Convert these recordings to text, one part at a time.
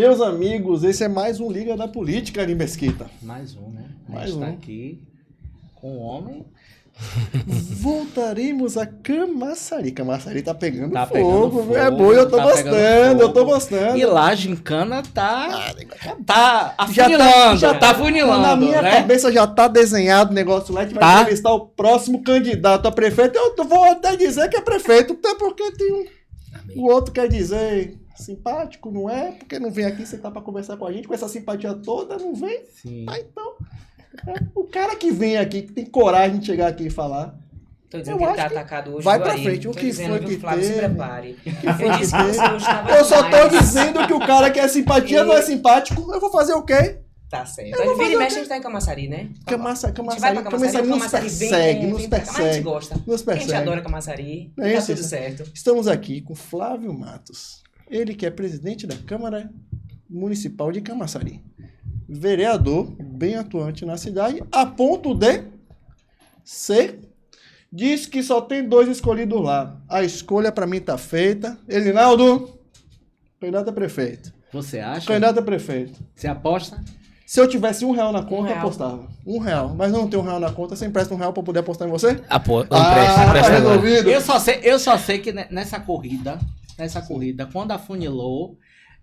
Meus amigos, esse é mais um Liga da Política, Ari Mesquita. Mais um, né? Mais a gente um. tá aqui com o homem. Voltaremos a Camaçari. Camaçari tá pegando Tá fogo. pegando fogo, É bom, eu tô tá gostando, pegando eu tô fogo. gostando. E lá a gincana tá Já afunilando, tá afunilando, na minha né? cabeça já tá desenhado o negócio lá. A gente vai Tá. entrevistar o próximo candidato a prefeito. Eu vou até dizer que é prefeito, até porque tem um... O outro quer dizer simpático, não é? Porque não vem aqui sentar pra conversar com a gente, com essa simpatia toda, não vem? Sim. Ah, então... O cara que vem aqui, que tem coragem de chegar aqui e falar... Tô dizendo Eu que ele acho tá que atacado hoje. vai viu, pra Ari? frente. O Tô que dizendo, foi viu, que Flávio, se teve? prepare. foi Eu que disse que teve? você hoje tava Eu só tô demais. dizendo que o cara que é simpatia não é simpático. Eu vou fazer o quê? Tá certo. Eu vou Vira fazer e o mexe, quê? a gente tá em Camaçari, né? Camaçari, A gente vai pra Camaçari, nos Camaçari persegue, vem nos Mas a gente persegue. gosta. Nos A gente persegue. adora Camaçari. É Tá isso, tudo certo. Estamos aqui com Flávio Matos. Ele que é presidente da Câmara Municipal de Camaçari. Vereador, bem atuante na cidade, a ponto de ser... Diz que só tem 2 escolhidos lá. A escolha pra mim tá feita. Elinaldo, candidato a prefeito. Você acha? Candidato a prefeito. Você aposta? Se eu tivesse R$1 na conta, eu R$1. apostava. R$1. Mas não tenho R$1 na conta. Você empresta R$1 pra poder apostar em você? Empresta Tá agora. resolvido. Eu só sei que nessa corrida, quando afunilou,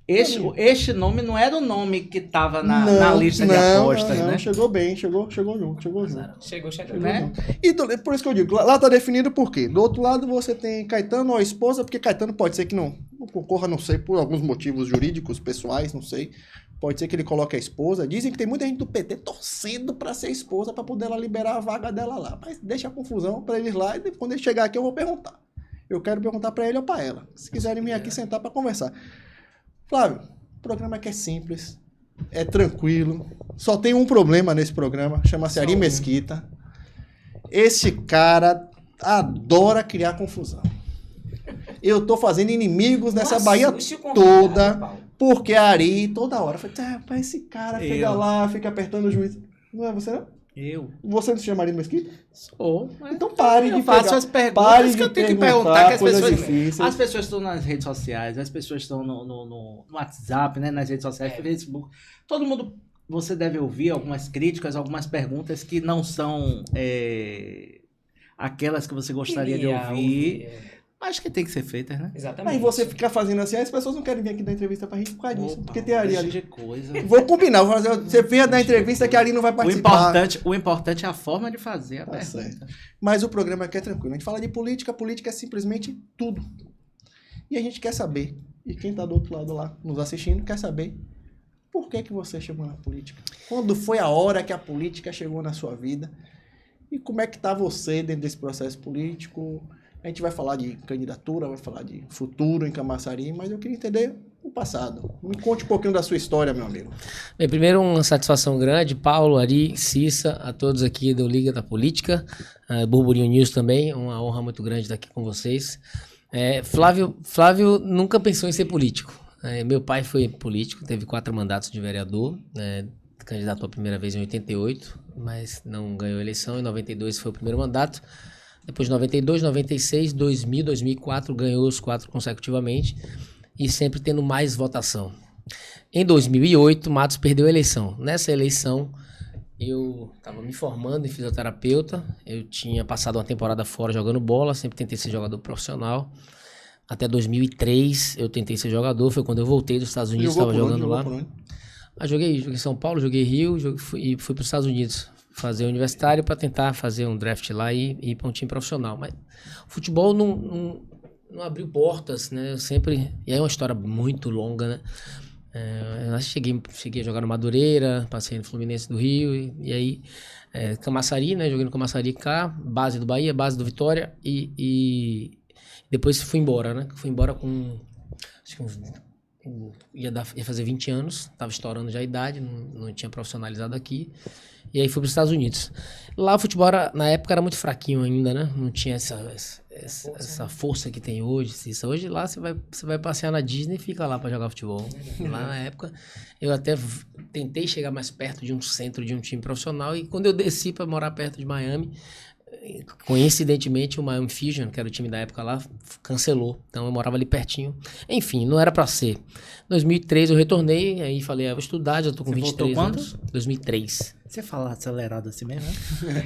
este nome não era o nome que tava na lista de apostas, não, né? chegou bem, chegou junto. Chegou. Né? E por isso que eu digo, lá tá definido por quê? Do outro lado você tem Caetano ou a esposa, porque Caetano pode ser que não concorra, não sei, por alguns motivos jurídicos, pessoais, não sei. Pode ser que ele coloque a esposa. Dizem que tem muita gente do PT torcendo pra ser esposa, pra poder ela liberar a vaga dela lá. Mas deixa a confusão pra eles lá e quando ele chegar aqui eu vou perguntar. Eu quero perguntar pra ele ou pra ela. Se quiserem vir aqui sentar pra conversar. Flávio, o programa aqui é simples, é tranquilo, só tem um problema nesse programa, chama-se Ari Mesquita. Esse cara adora criar confusão. Eu tô fazendo inimigos nessa Bahia toda, porque a Ari toda hora fala, esse cara fica lá, fica apertando o juiz. Não é você não? Eu Você não se chama Ari Mesquita? sou. Mas Então pare de faço pegar. as Pare perguntas de que eu tenho que perguntar perguntar, que as coisas pessoas... difíceis. As pessoas estão nas redes sociais, as pessoas estão no WhatsApp, né, nas redes sociais, Facebook. Todo mundo, você deve ouvir algumas críticas, algumas perguntas que não são aquelas que você gostaria de ouvir, mas que tem que ser feitas, né? Exatamente. Aí você ficar fazendo assim, as pessoas não querem vir aqui dar entrevista pra gente por causa disso. Porque tem a Ari ali. de coisa. Vou combinar, vou fazer, você venha dar entrevista que a Ari não vai participar. O importante é a forma de fazer a Tá pergunta. certo. Mas o programa aqui é tranquilo. A gente fala de política, política é simplesmente tudo. E a gente quer saber, e quem tá do outro lado lá nos assistindo quer saber, por que você chegou na política? Quando foi a hora que a política chegou na sua vida? E como é que tá você dentro desse processo político? A gente vai falar de candidatura, vai falar de futuro em Camaçari, mas eu queria entender o passado. Me conte um pouquinho da sua história, meu amigo. Bem, primeiro, uma satisfação grande, Paulo, Ari, Cissa, a todos aqui do Liga da Política, Burburinho News também, uma honra muito grande estar aqui com vocês. Flávio nunca pensou em ser político. Meu pai foi político, teve 4 mandatos de vereador, candidatou a primeira vez em 88, mas não ganhou a eleição, em 92 foi o primeiro mandato. Depois de 92, 96, 2000, 2004, ganhou os 4 consecutivamente e sempre tendo mais votação. Em 2008, Matos perdeu a eleição. Nessa eleição, eu estava me formando em fisioterapeuta, eu tinha passado uma temporada fora jogando bola, sempre tentei ser jogador profissional. Até 2003 eu tentei ser jogador, foi quando eu voltei dos Estados Unidos, estava jogando lá. Joguei em São Paulo, joguei Rio e fui para os Estados Unidos fazer universitário para tentar fazer um draft lá e ir para um time profissional. Mas o futebol não abriu portas, né? Eu sempre... E é uma história muito longa, né? Eu cheguei a jogar no Madureira, passei no Fluminense do Rio e aí Camaçari, né? Joguei no Camaçari cá, base do Bahia, base do Vitória e depois fui embora, né? Fui embora com... Acho que ia fazer 20 anos, estava estourando já a idade, não tinha profissionalizado aqui. E aí fui para os Estados Unidos. Lá o futebol, na época, era muito fraquinho ainda, né? Não tinha essa força que tem hoje. Hoje lá você vai passear na Disney e fica lá para jogar futebol. Lá na época, eu até tentei chegar mais perto de um centro de um time profissional. E quando eu desci para morar perto de Miami, coincidentemente, o Miami Fusion, que era o time da época lá, cancelou. Então eu morava ali pertinho. Enfim, não era pra ser. Em 2003 eu retornei, aí falei, vou estudar, já tô com Você 23 voltou anos. 2003. Você fala acelerado assim mesmo, né?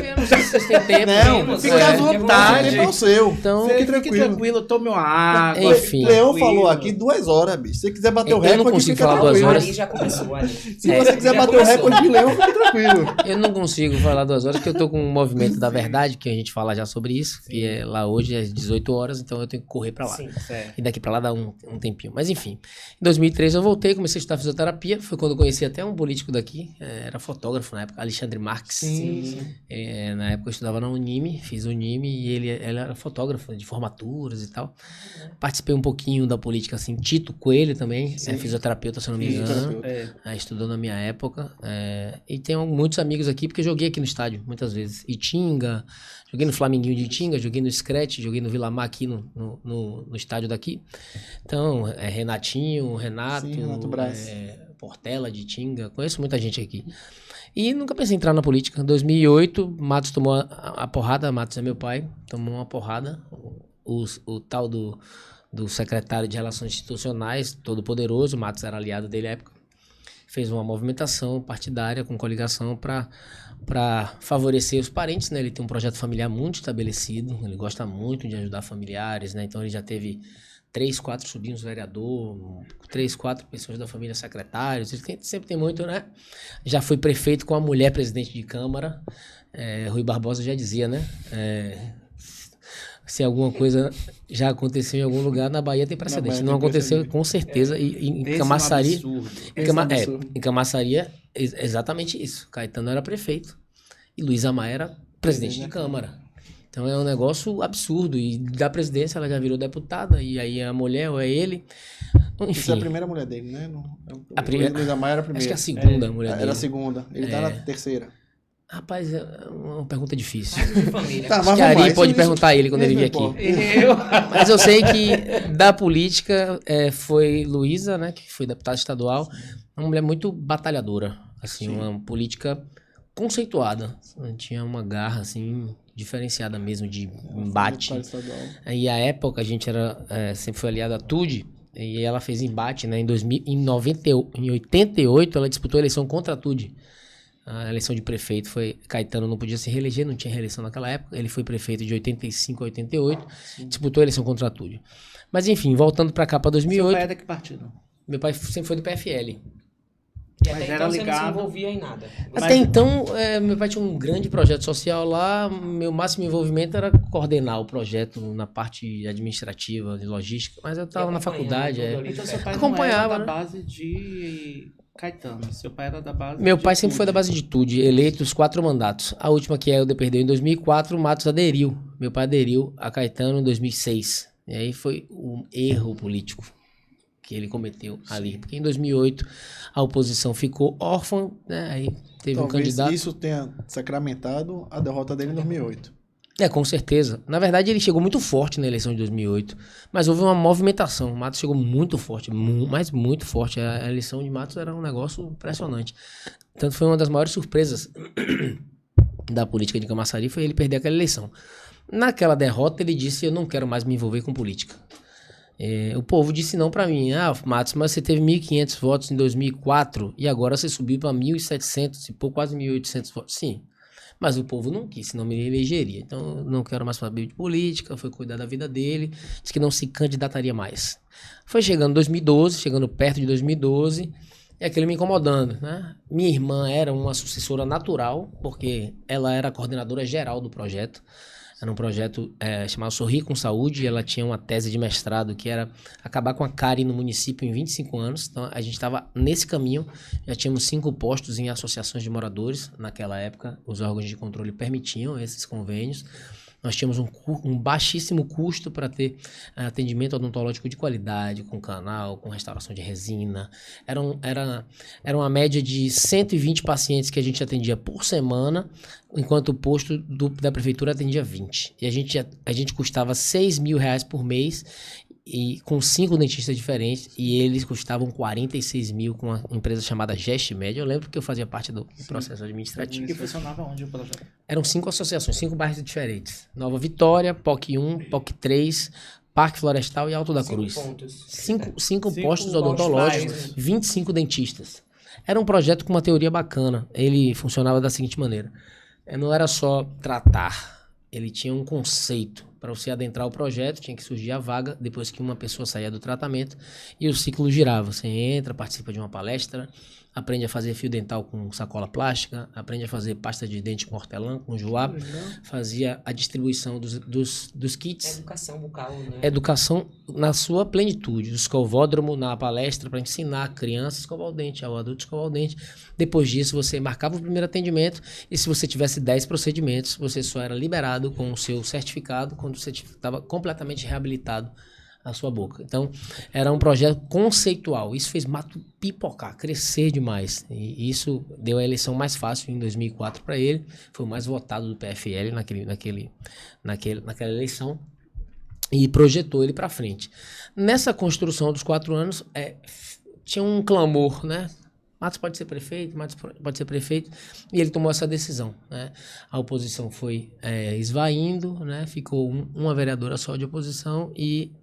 Eu não sei se vocês têm tempo. Não, Temos, fica à é, vontade. é É o seu. Então, Fique Fique tranquilo. tranquilo, tome uma água. Enfim. Leão tranquilo. falou aqui 2 horas, bicho. Se você quiser bater o Eu não recorde, consigo fica falar 2 tranquilo. horas. Ali já começou, ali. Se você quiser Já bater o começou. recorde de Leão, fica tranquilo. Eu não consigo falar 2 horas, porque eu tô com um movimento da verdade, que a gente fala já sobre isso, que é lá hoje às 18 horas, então eu tenho que correr pra lá. Sim. Certo. E daqui pra lá dá um tempinho. Mas enfim, em 2003 eu voltei, comecei a estudar fisioterapia, foi quando eu conheci até um político daqui, era fotógrafo na época, Alexandre Marques. Na época eu estudava na Unime, fiz Unime e ele era fotógrafo de formaturas e tal. Participei um pouquinho da política, assim, Tito Coelho também, fisioterapeuta, se eu não me engano. Estudou na minha época. E tenho muitos amigos aqui, porque eu joguei aqui no estádio, muitas vezes. Itinga, joguei no Flamenguinho de Itinga, joguei no Scratch, joguei no Vila Mar aqui no estádio daqui. Então, Renatinho, Renato, Sim, Renato Braz. Portela de Itinga, conheço muita gente aqui. E nunca pensei em entrar na política. Em 2008, Matos tomou a porrada, Matos é meu pai, tomou uma porrada. O tal do secretário de Relações Institucionais, todo poderoso, Matos era aliado dele à época, fez uma movimentação partidária com coligação para favorecer os parentes, né? Ele tem um projeto familiar muito estabelecido, ele gosta muito de ajudar familiares, né? Então ele já teve 3, 4 sobrinhos vereador, 3, 4 pessoas da família secretários, ele sempre tem muito, né? Já foi prefeito com a mulher presidente de Câmara, Rui Barbosa já dizia, né? Se alguma coisa já aconteceu em algum lugar, na Bahia tem precedente. Bahia Não tem aconteceu, precedente. com certeza. E em Esse Camaçari... é um absurdo. Em Camaçari é exatamente isso. Caetano era prefeito e Luísa Maia era presidente de Câmara. Então é um negócio absurdo. E da presidência ela já virou deputada, e aí é a mulher ou é ele. Essa é Enfim, a primeira mulher dele, né? A primeira- Luísa Maia era a acho primeira. que é a segunda mulher Era dele. a segunda. Ele tá na terceira. Rapaz, é uma pergunta difícil. Casos de família. Tá, Acho mas que a vamos lá. Ari pode Isso- perguntar a ele quando ele isso vier não aqui. importa. Mas eu sei que da política foi Luísa, né, que foi deputada estadual, uma mulher muito batalhadora, assim, uma política conceituada, tinha uma garra assim diferenciada mesmo de embate. Deputado estadual. Aí a época a gente sempre foi aliado à TUD, e ela fez embate, né, em 88 ela disputou a eleição contra a TUD. A eleição de prefeito foi... Caetano não podia se reeleger, não tinha reeleição naquela época. Ele foi prefeito de 85 a 88. Disputou a eleição contra a Túlio. Mas enfim, voltando pra cá pra Seu 2008... pai é de que partido? Meu pai sempre foi do PFL. E Mas até era então você não se ligado. envolvia em nada. Até então, meu pai tinha um grande projeto social lá. Meu máximo envolvimento era coordenar o projeto na parte administrativa, de logística. Mas eu tava na faculdade. tudo ali. Então seu pai Acompanhava, não era da né? base de Caetano. Seu pai era da base Meu de pai sempre foi da Tude. base de TUD, eleito os 4 mandatos. A última que Helder perdeu em 2004, o Matos aderiu. Meu pai aderiu a Caetano em 2006. E aí foi um erro político que ele cometeu ali. Porque em 2008 a oposição ficou órfã, né? Aí teve um Talvez candidato. isso tenha sacramentado a derrota dele em 2008. Com certeza. Na verdade, ele chegou muito forte na eleição de 2008, mas houve uma movimentação. O Matos chegou muito forte, mas muito forte. A eleição de Matos era um negócio impressionante. Tanto foi uma das maiores surpresas da política de Camaçari, foi ele perder aquela eleição. Naquela derrota, ele disse: eu não quero mais me envolver com política. O povo disse não pra mim. Matos, mas você teve 1.500 votos em 2004 e agora você subiu pra 1.700 e quase 1.800 votos. Sim. Mas o povo não quis, senão me elegeria. Então, eu não quero mais saber de política, foi cuidar da vida dele, disse que não se candidataria mais. Foi chegando 2012, chegando perto de 2012, e aquilo me incomodando, né? Minha irmã era uma sucessora natural, porque ela era a coordenadora geral do projeto. Era um projeto chamado Sorrir com Saúde, e ela tinha uma tese de mestrado que era acabar com a cárie no município em 25 anos. Então, a gente estava nesse caminho, já tínhamos 5 postos em associações de moradores. Naquela época, os órgãos de controle permitiam esses convênios. Nós tínhamos um baixíssimo custo para ter atendimento odontológico de qualidade, com canal, com restauração de resina. Era uma média de 120 pacientes que a gente atendia por semana, enquanto o posto da prefeitura atendia 20. E a gente custava R$6.000 por mês e com 5 dentistas diferentes, e eles custavam 46 mil com uma empresa chamada GestMed. Eu lembro que eu fazia parte do processo administrativo. E funcionava onde o projeto? Eram 5 associações, 5 bairros diferentes. Nova Vitória, POC 1, POC 3, Parque Florestal e Alto da Cruz. 5 postos odontológicos, bairros. 25 dentistas. Era um projeto com uma teoria bacana. Ele funcionava da seguinte maneira. Não era só tratar, ele tinha um conceito. Para você adentrar o projeto, tinha que surgir a vaga depois que uma pessoa saía do tratamento e o ciclo girava. Você entra, participa de uma palestra, aprende a fazer fio dental com sacola plástica, aprende a fazer pasta de dente com hortelã, com joá, fazia a distribuição dos kits. Educação bucal, né? Educação na sua plenitude, o escovódromo na palestra para ensinar a criança a escovar o dente, ao adulto escovar o dente. Depois disso, você marcava o primeiro atendimento e se você tivesse 10 procedimentos, você só era liberado com o seu certificado quando você estava completamente reabilitado a sua boca. Então, era um projeto conceitual. Isso fez Mato pipocar, crescer demais. E isso deu a eleição mais fácil em 2004 para ele. Foi o mais votado do PFL naquela eleição. E projetou ele para frente. Nessa construção dos 4 anos, tinha um clamor, né? Matos pode ser prefeito, Matos pode ser prefeito, e ele tomou essa decisão, né? A oposição foi esvaindo, né? Ficou uma vereadora só de oposição e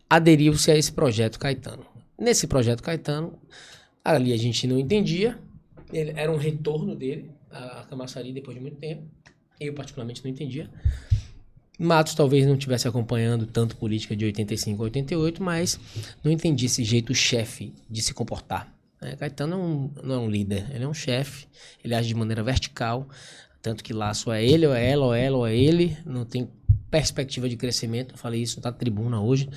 aderiu-se a esse projeto Caetano. Nesse projeto Caetano, ali a gente não entendia, era um retorno dele, a Camaçari, depois de muito tempo, eu particularmente não entendia. Matos talvez não estivesse acompanhando tanto política de 85 a 88, mas não entendia esse jeito chefe de se comportar. Caetano não é um líder, ele é um chefe, ele age de maneira vertical, tanto que lá só é ele, ou é ela, ou é ela, ou é ele, não tem perspectiva de crescimento. Eu falei isso na tribuna hoje.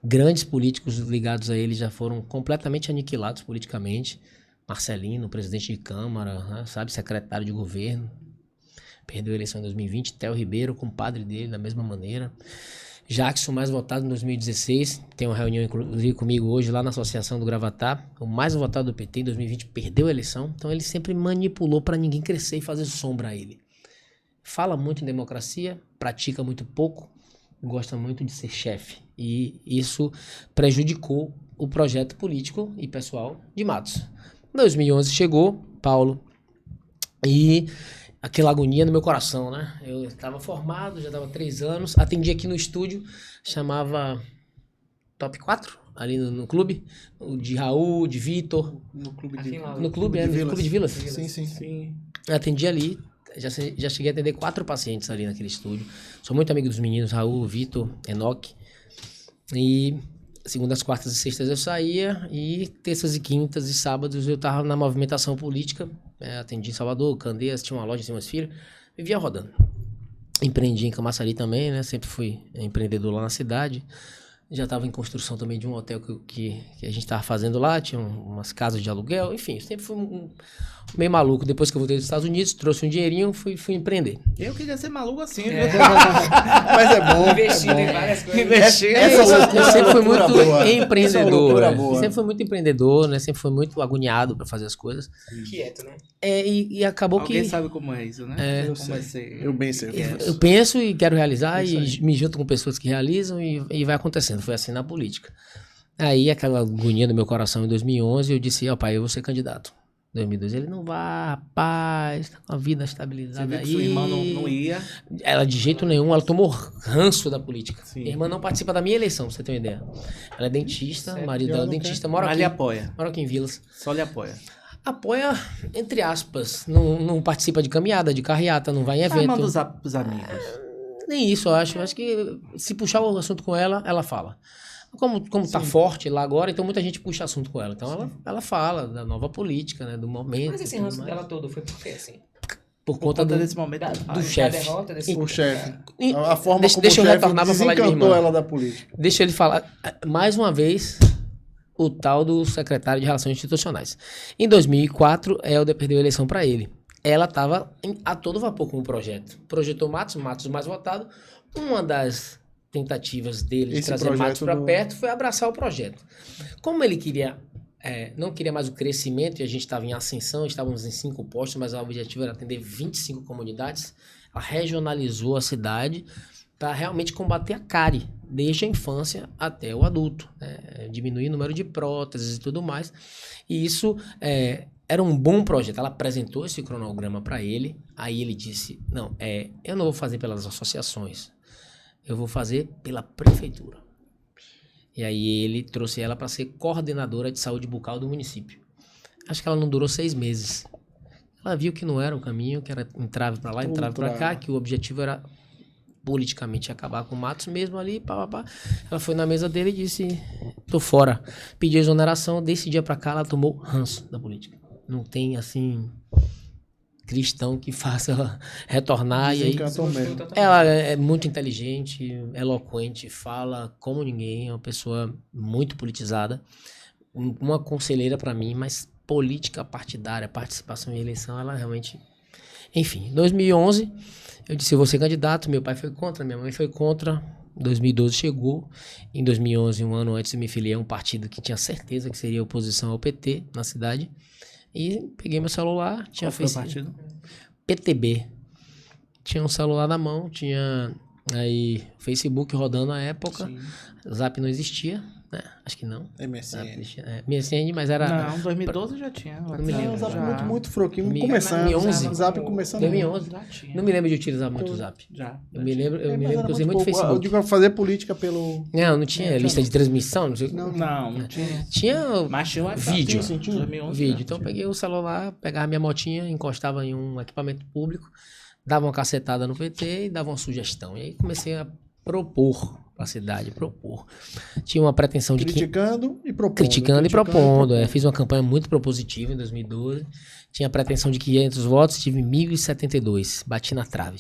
Grandes políticos ligados a ele já foram completamente aniquilados politicamente. Marcelino, presidente de Câmara, né, secretário de governo, perdeu a eleição em 2020. Theo Ribeiro, compadre dele, da mesma maneira. Jackson, mais votado em 2016, tem uma reunião inclusive comigo hoje lá na Associação do Gravatá, o mais votado do PT em 2020, perdeu a eleição, então ele sempre manipulou para ninguém crescer e fazer sombra a ele. Fala muito em democracia, pratica muito pouco, gosta muito de ser chefe, e isso prejudicou o projeto político e pessoal de Matos. Em 2011 chegou Paulo, e aquela agonia no meu coração, né? Eu estava formado, já estava 3 anos, atendi aqui no estúdio, chamava Top 4, ali no clube, o de Raul, de Vitor. No clube Aqui de, lá, no No clube de Vilas. Sim. Atendi ali, já cheguei a atender 4 pacientes ali naquele estúdio. Sou muito amigo dos meninos, Raul, Vitor, Enoque. E segundas, quartas e sextas eu saía, e terças e quintas e sábados eu estava na movimentação política. Atendi em Salvador, Candeias, tinha uma loja em Simas Filho, vivia rodando. Empreendi em Camaçari também, né? Sempre fui empreendedor lá na cidade. Já estava em construção também de um hotel que a gente estava fazendo lá, tinha umas casas de aluguel, enfim, sempre fui meio maluco. Depois que eu voltei dos Estados Unidos, trouxe um dinheirinho, fui empreender. Eu queria ser maluco assim, viu? Mas é bom. Investindo em várias coisas. Eu sempre fui muito loucura boa. Essa empreendedor. loucura Né? boa. Sempre fui muito empreendedor, né? Sempre fui muito agoniado para fazer as coisas. Quieto, né? E acabou Alguém que sabe como é isso, né? Eu Como sei. é ser. Eu bem sei. eu penso e quero realizar Isso aí. e me junto com pessoas que realizam e vai acontecendo. Foi assim na política. Aí aquela agonia no meu coração em 2011, eu disse, ó pai, eu vou ser candidato. 2012, ele não vai, rapaz, tá com a vida Você estabilizada viu aí. que sua irmã não ia. Ela de jeito nenhum, ela tomou ranço da política. Sim. Minha irmã não participa da minha eleição, pra você ter uma ideia. Ela é dentista, Certo. o marido E dela é ela não dentista, quer? mora Mas aqui, lhe apoia. mora aqui em Vilas. Só lhe apoia. Apoia, entre aspas, não participa de caminhada, de carreata, não vai em Ah, evento. manda o zap pros amigos. Nem isso, eu acho. Eu acho que se puxar o assunto com ela, ela fala. Como tá forte lá agora, então muita gente puxa assunto com ela. Então ela fala da nova política, né, do momento. Mas esse tudo ranço mais. dela todo foi por quê, assim? Por Por conta conta do desse momento. Da chefe. derrota desse... O chefe. E- A forma deixa- como deixa o eu chefe retornar pra falar de minha desencantou irmã. ela da política. Deixa ele falar mais uma vez o tal do secretário de Relações Institucionais. Em 2004, Helder perdeu a eleição para ele. Ela estava a todo vapor com o projeto. Projetou Matos mais votado. Uma das tentativas dele de Esse trazer projeto Matos para do- perto foi abraçar o projeto. Como ele não queria mais o crescimento, e a gente estava em ascensão, estávamos em 5 postos, mas o objetivo era atender 25 comunidades, ela regionalizou a cidade para realmente combater a cárie, desde a infância até o adulto, né? Diminuir o número de próteses e tudo mais. E isso era um bom projeto. Ela apresentou esse cronograma para ele, aí ele disse, não, eu não vou fazer pelas associações, eu vou fazer pela prefeitura. E aí ele trouxe ela para ser coordenadora de saúde bucal do município. Acho que ela não durou 6 meses. Ela viu que não era o caminho, que era entrave para lá, entrave para cá, que o objetivo era politicamente acabar com o Matos mesmo ali, pá. Ela foi na mesa dele e disse, tô fora. Pediu exoneração, desse dia para cá ela tomou ranço da política. Não tem, assim, cristão que faça ela retornar. E aí, ela é muito inteligente, eloquente, fala como ninguém, é uma pessoa muito politizada, uma conselheira para mim, mas política partidária, participação em eleição, ela realmente... Enfim, em 2011, eu disse, eu vou ser candidato, meu pai foi contra, minha mãe foi contra, 2012 chegou, em 2011, um ano antes, eu me filiei a um partido que tinha certeza que seria oposição ao PT na cidade, e peguei meu celular, tinha Qual foi o partido? PTB, tinha um celular na mão, tinha aí Facebook rodando na época, Sim. Zap não existia, né? Acho que não. MSN. MSN, mas era... Não, 2012 já tinha. Não me lembro. O Zap Já. muito fraquinho, 2011. começando. O Zap começando. 2011. Já tinha. Não me lembro de utilizar muito o Zap. Já. Eu me lembro Mas que era eu usei muito pouco. Eu Facebook. digo fazer política pelo... Não tinha lista de transmissão, não sei o que. Não tinha. Tinha Mas tinha o WhatsApp. vídeo. Sim, tinha. 2011, vídeo. já. Então eu peguei o celular, pegava minha motinha, encostava em um equipamento público, dava uma cacetada no PT e dava uma sugestão. E aí comecei a propor para a cidade, Tinha uma pretensão de que... Criticando e propondo. Criticando e propondo. Fiz uma campanha muito propositiva em 2012. Tinha a pretensão de 500 votos, tive 1.072. Bati na trave.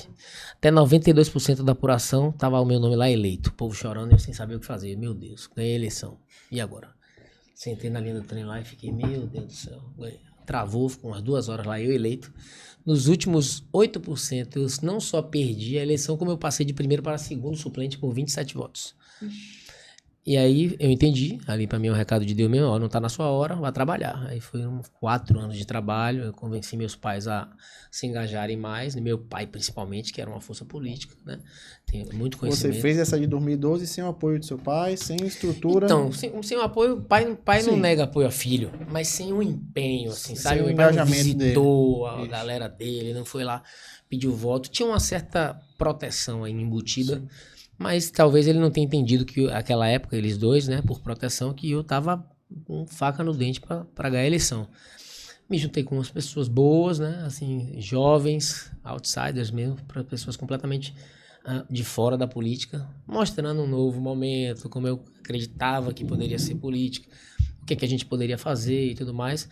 Até 92% da apuração estava o meu nome lá eleito. O povo chorando e eu sem saber o que fazer. Meu Deus, ganhei a eleição. E agora? Sentei na linha do trem lá e fiquei, meu Deus do céu. Travou, ficou umas 2 horas lá, eu eleito. Nos últimos 8%, eu não só perdi a eleição, como eu passei de primeiro para segundo suplente com 27 votos. E aí eu entendi, ali para mim é um recado de Deus mesmo, ó, não tá na sua hora, vá trabalhar. Aí foram 4 anos de trabalho, eu convenci meus pais a se engajarem mais, meu pai principalmente, que era uma força política, né? Tem muito conhecimento. Você fez essa de 2012 sem o apoio do seu pai, sem estrutura. Então, sem o apoio, pai não Sim. nega apoio a filho, mas sem o empenho, assim, Sem sabe? o O pai não engajamento visitou a Isso. galera dele, não foi lá, pediu voto. Tinha uma certa proteção aí embutida, mas talvez ele não tenha entendido que aquela época, eles dois, né, por proteção, que eu tava com faca no dente para ganhar a eleição. Me juntei com umas pessoas boas, né, assim, jovens, outsiders mesmo, para pessoas completamente de fora da política, mostrando um novo momento, como eu acreditava que poderia ser política, o que a gente poderia fazer e tudo mais.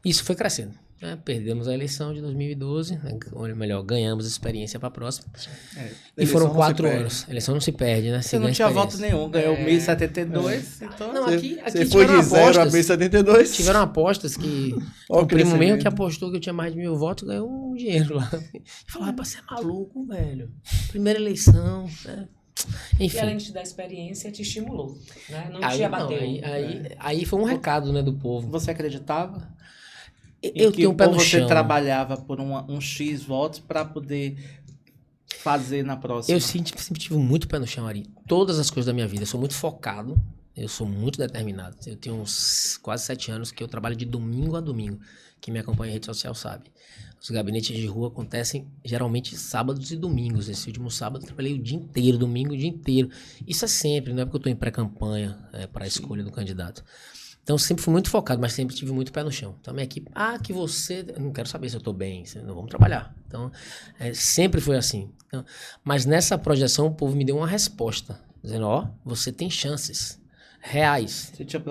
Isso foi crescendo. Perdemos a eleição de 2012, ou melhor, ganhamos experiência para a próxima. E foram 4 anos. A eleição não se perde, né? Você não tinha voto nenhum, ganhou 1.072, então... Não, aqui Você foi de 0 a 1072? Tiveram apostas que Ó, o primo crescimento. mesmo que apostou que eu tinha mais de 1.000 votos ganhou um dinheiro lá. E falou, rapaz, você é maluco, velho. Primeira eleição, né? Enfim. E além de te dar experiência, te estimulou, né? Não Aí, te abateu. aí foi um recado, né, do povo. Você acreditava? Eu tenho um pé no você chão. trabalhava por um X votos para poder fazer na próxima? Eu sempre tive muito pé no chão, Ari. Todas as coisas da minha vida. Eu sou muito focado. Eu sou muito determinado. Eu tenho uns quase 7 anos que eu trabalho de domingo a domingo. Quem me acompanha em rede social sabe. Os gabinetes de rua acontecem geralmente sábados e domingos. Esse último sábado eu trabalhei o dia inteiro, domingo o dia inteiro. Isso é sempre, não é porque eu estou em pré-campanha para a escolha do candidato. Então, sempre fui muito focado, mas sempre tive muito pé no chão. Então, minha equipe, que você... Eu não quero saber se eu estou bem, não vamos trabalhar. Então, sempre foi assim. Então, mas nessa projeção, o povo me deu uma resposta, dizendo, você tem chances reais. Você tinha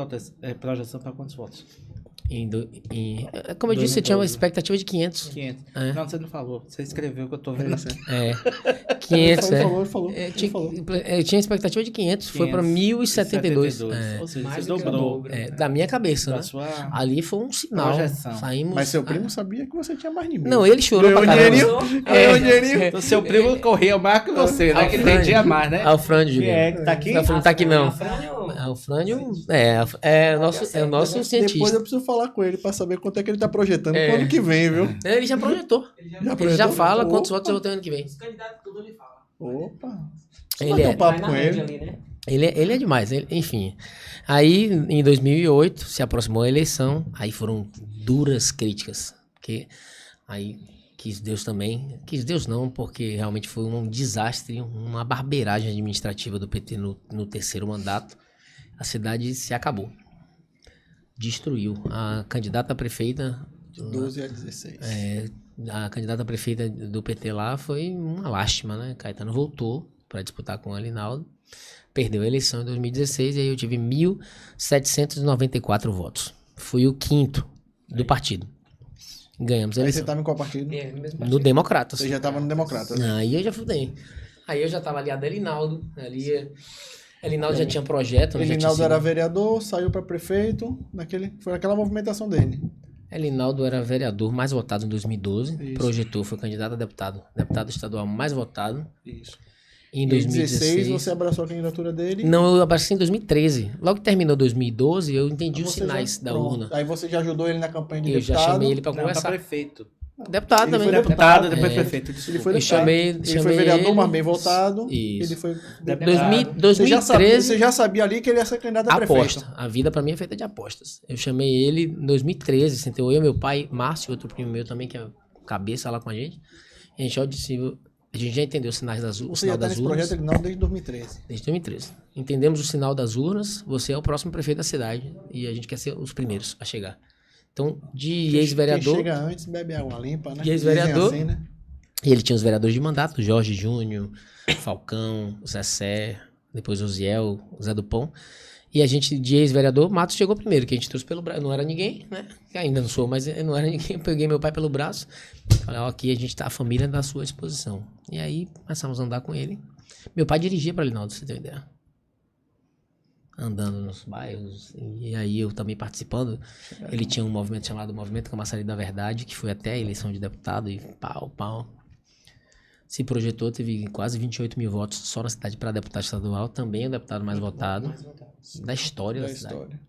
projeção para quantos votos? Como eu disse, eu tinha uma expectativa de 500. 500. É. Não, você não falou. Você escreveu que eu tô vendo. 500, Ele falou. Eu tinha expectativa de 500, foi para 1.072. Ou seja, Mais você do que o dobrou. dobro. Da minha cabeça, Da né? sua... Ali foi um sinal. Projeção. Saímos... Mas seu primo sabia que você tinha mais de 1.000. Não, ele chorou Ganhou pra um caramba. dinheirinho? Ganhou um dinheirinho? Então, seu primo corria mais que você, né? Que Alfrânio. entendia mais, né? Alfrânio, Que Juliano. que tá aqui? Alfrânio não tá aqui, não. Afrânio, O Frânio é o nosso Depois cientista. eu preciso falar com ele pra saber quanto é que ele tá projetando É. pro ano que vem, viu? Ele já projetou. Ele já projetou? fala quantos Opa. votos eu vou ter ano que vem. os candidatos tudo ele fala. Opa! Você Ele bateu é- um papo Vai na com média ele. ali, né? Ele é demais, enfim. Aí, em 2008, se aproximou a eleição, aí foram duras críticas, porque aí quis Deus também, quis Deus não, porque realmente foi um desastre, uma barbeiragem administrativa do PT no terceiro mandato, a cidade se acabou, destruiu. A candidata a prefeita, De 12 a 16. a candidata a prefeita do PT lá foi uma lástima, né? Caetano voltou para disputar com o Alinaldo, perdeu a eleição em 2016 e aí eu tive 1.794 votos. Fui o quinto do partido. Ganhamos a Aí você eleição. estava em qual partido? É, no mesmo No partido. Democratas. Você já estava no Democrata. Né? Aí eu já fudei. Aí eu já tava aliado a Elinaldo. Elinaldo já tinha projeto. né, já tinha Elinaldo era sido- vereador, saiu para prefeito, foi aquela movimentação dele. Elinaldo era vereador mais votado em 2012. Isso. Projetou, foi candidato a deputado. Deputado estadual mais votado. Isso. Em Em 2016. 2016 você abraçou a candidatura dele. Não, eu abracei em 2013. Logo que terminou 2012, eu entendi os Você sinais já- da pronto. urna. Aí você já ajudou ele na campanha de Eu já deputado. chamei ele pra Não, pra conversar. prefeito. Deputado Ele também. foi Deputado, depois É. prefeito. Ele Desculpa. foi Eu deputado. chamei Ele chamei foi vereador, ele. mas bem votado. Isso. Ele foi Deputado. 2013. Você já sabia ali que ele ia ser candidato a prefeito. Aposta. A vida pra mim é feita de apostas. Eu chamei ele em 2013, sentou eu, meu pai, Márcio, outro primo meu também, que é cabeça lá com a gente. A gente já disse, a gente já entendeu os sinais das urnas, o Você já sinal está das nesse projeto urnas. ele não desde 2013. Desde 2013. Entendemos o sinal das urnas, você é o próximo prefeito da cidade e a gente quer ser os primeiros a chegar. Então, de Quem ex-vereador, chega antes bebe água limpa, né? E ex-vereador? Dizem assim, né? e ele tinha os vereadores de mandato, Jorge Júnior, Falcão, Zé, depois o Ziel, o Zé do Pão. E a gente, de ex-vereador, Matos chegou primeiro, que a gente trouxe pelo braço. Não era ninguém, né? Ainda não sou, mas não era ninguém. Eu peguei meu pai pelo braço. Falei, ó, aqui a gente tá, a família da sua disposição. E aí, começamos a andar com ele. Meu pai dirigia para Linaldo, pra você ter uma ideia. Andando nos bairros. E aí, eu também participando. Ele tinha um movimento chamado Movimento Camaçari da Verdade, que foi até a eleição de deputado. E pau. Se projetou, teve quase 28 mil votos só na cidade para deputado estadual. Também é o deputado mais votado da história da Da cidade. história.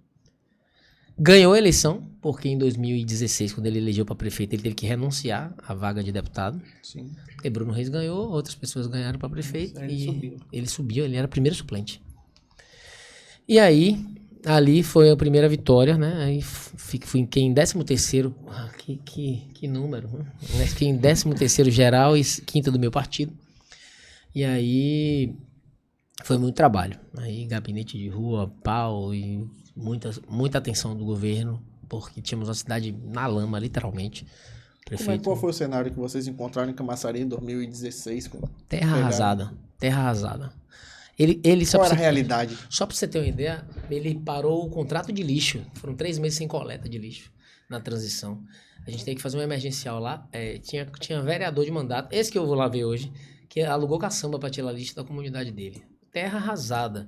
Ganhou a eleição, porque em 2016, quando ele elegeu para prefeito, ele teve que renunciar à vaga de deputado. Sim. E Bruno Reis ganhou, outras pessoas ganharam para prefeito. Ele e subiu. ele subiu, ele era primeiro suplente. E aí, ali foi a primeira vitória, né? Aí fui em 13º. Ah, que número, né? Fiquei em 13º geral e quinto do meu partido. E aí foi muito trabalho. Aí gabinete de rua, pau e muita atenção do governo, porque tínhamos uma cidade na lama, literalmente. Qual foi o cenário que vocês encontraram em Camaçari em 2016? Terra arrasada. Ele só Qual era pra a você- realidade? Só pra você ter uma ideia, ele parou o contrato de lixo. Foram 3 meses sem coleta de lixo na transição. A gente tem que fazer uma emergencial lá. Tinha vereador de mandato, esse que eu vou lá ver hoje, que alugou caçamba pra tirar lixo da comunidade dele. Terra arrasada.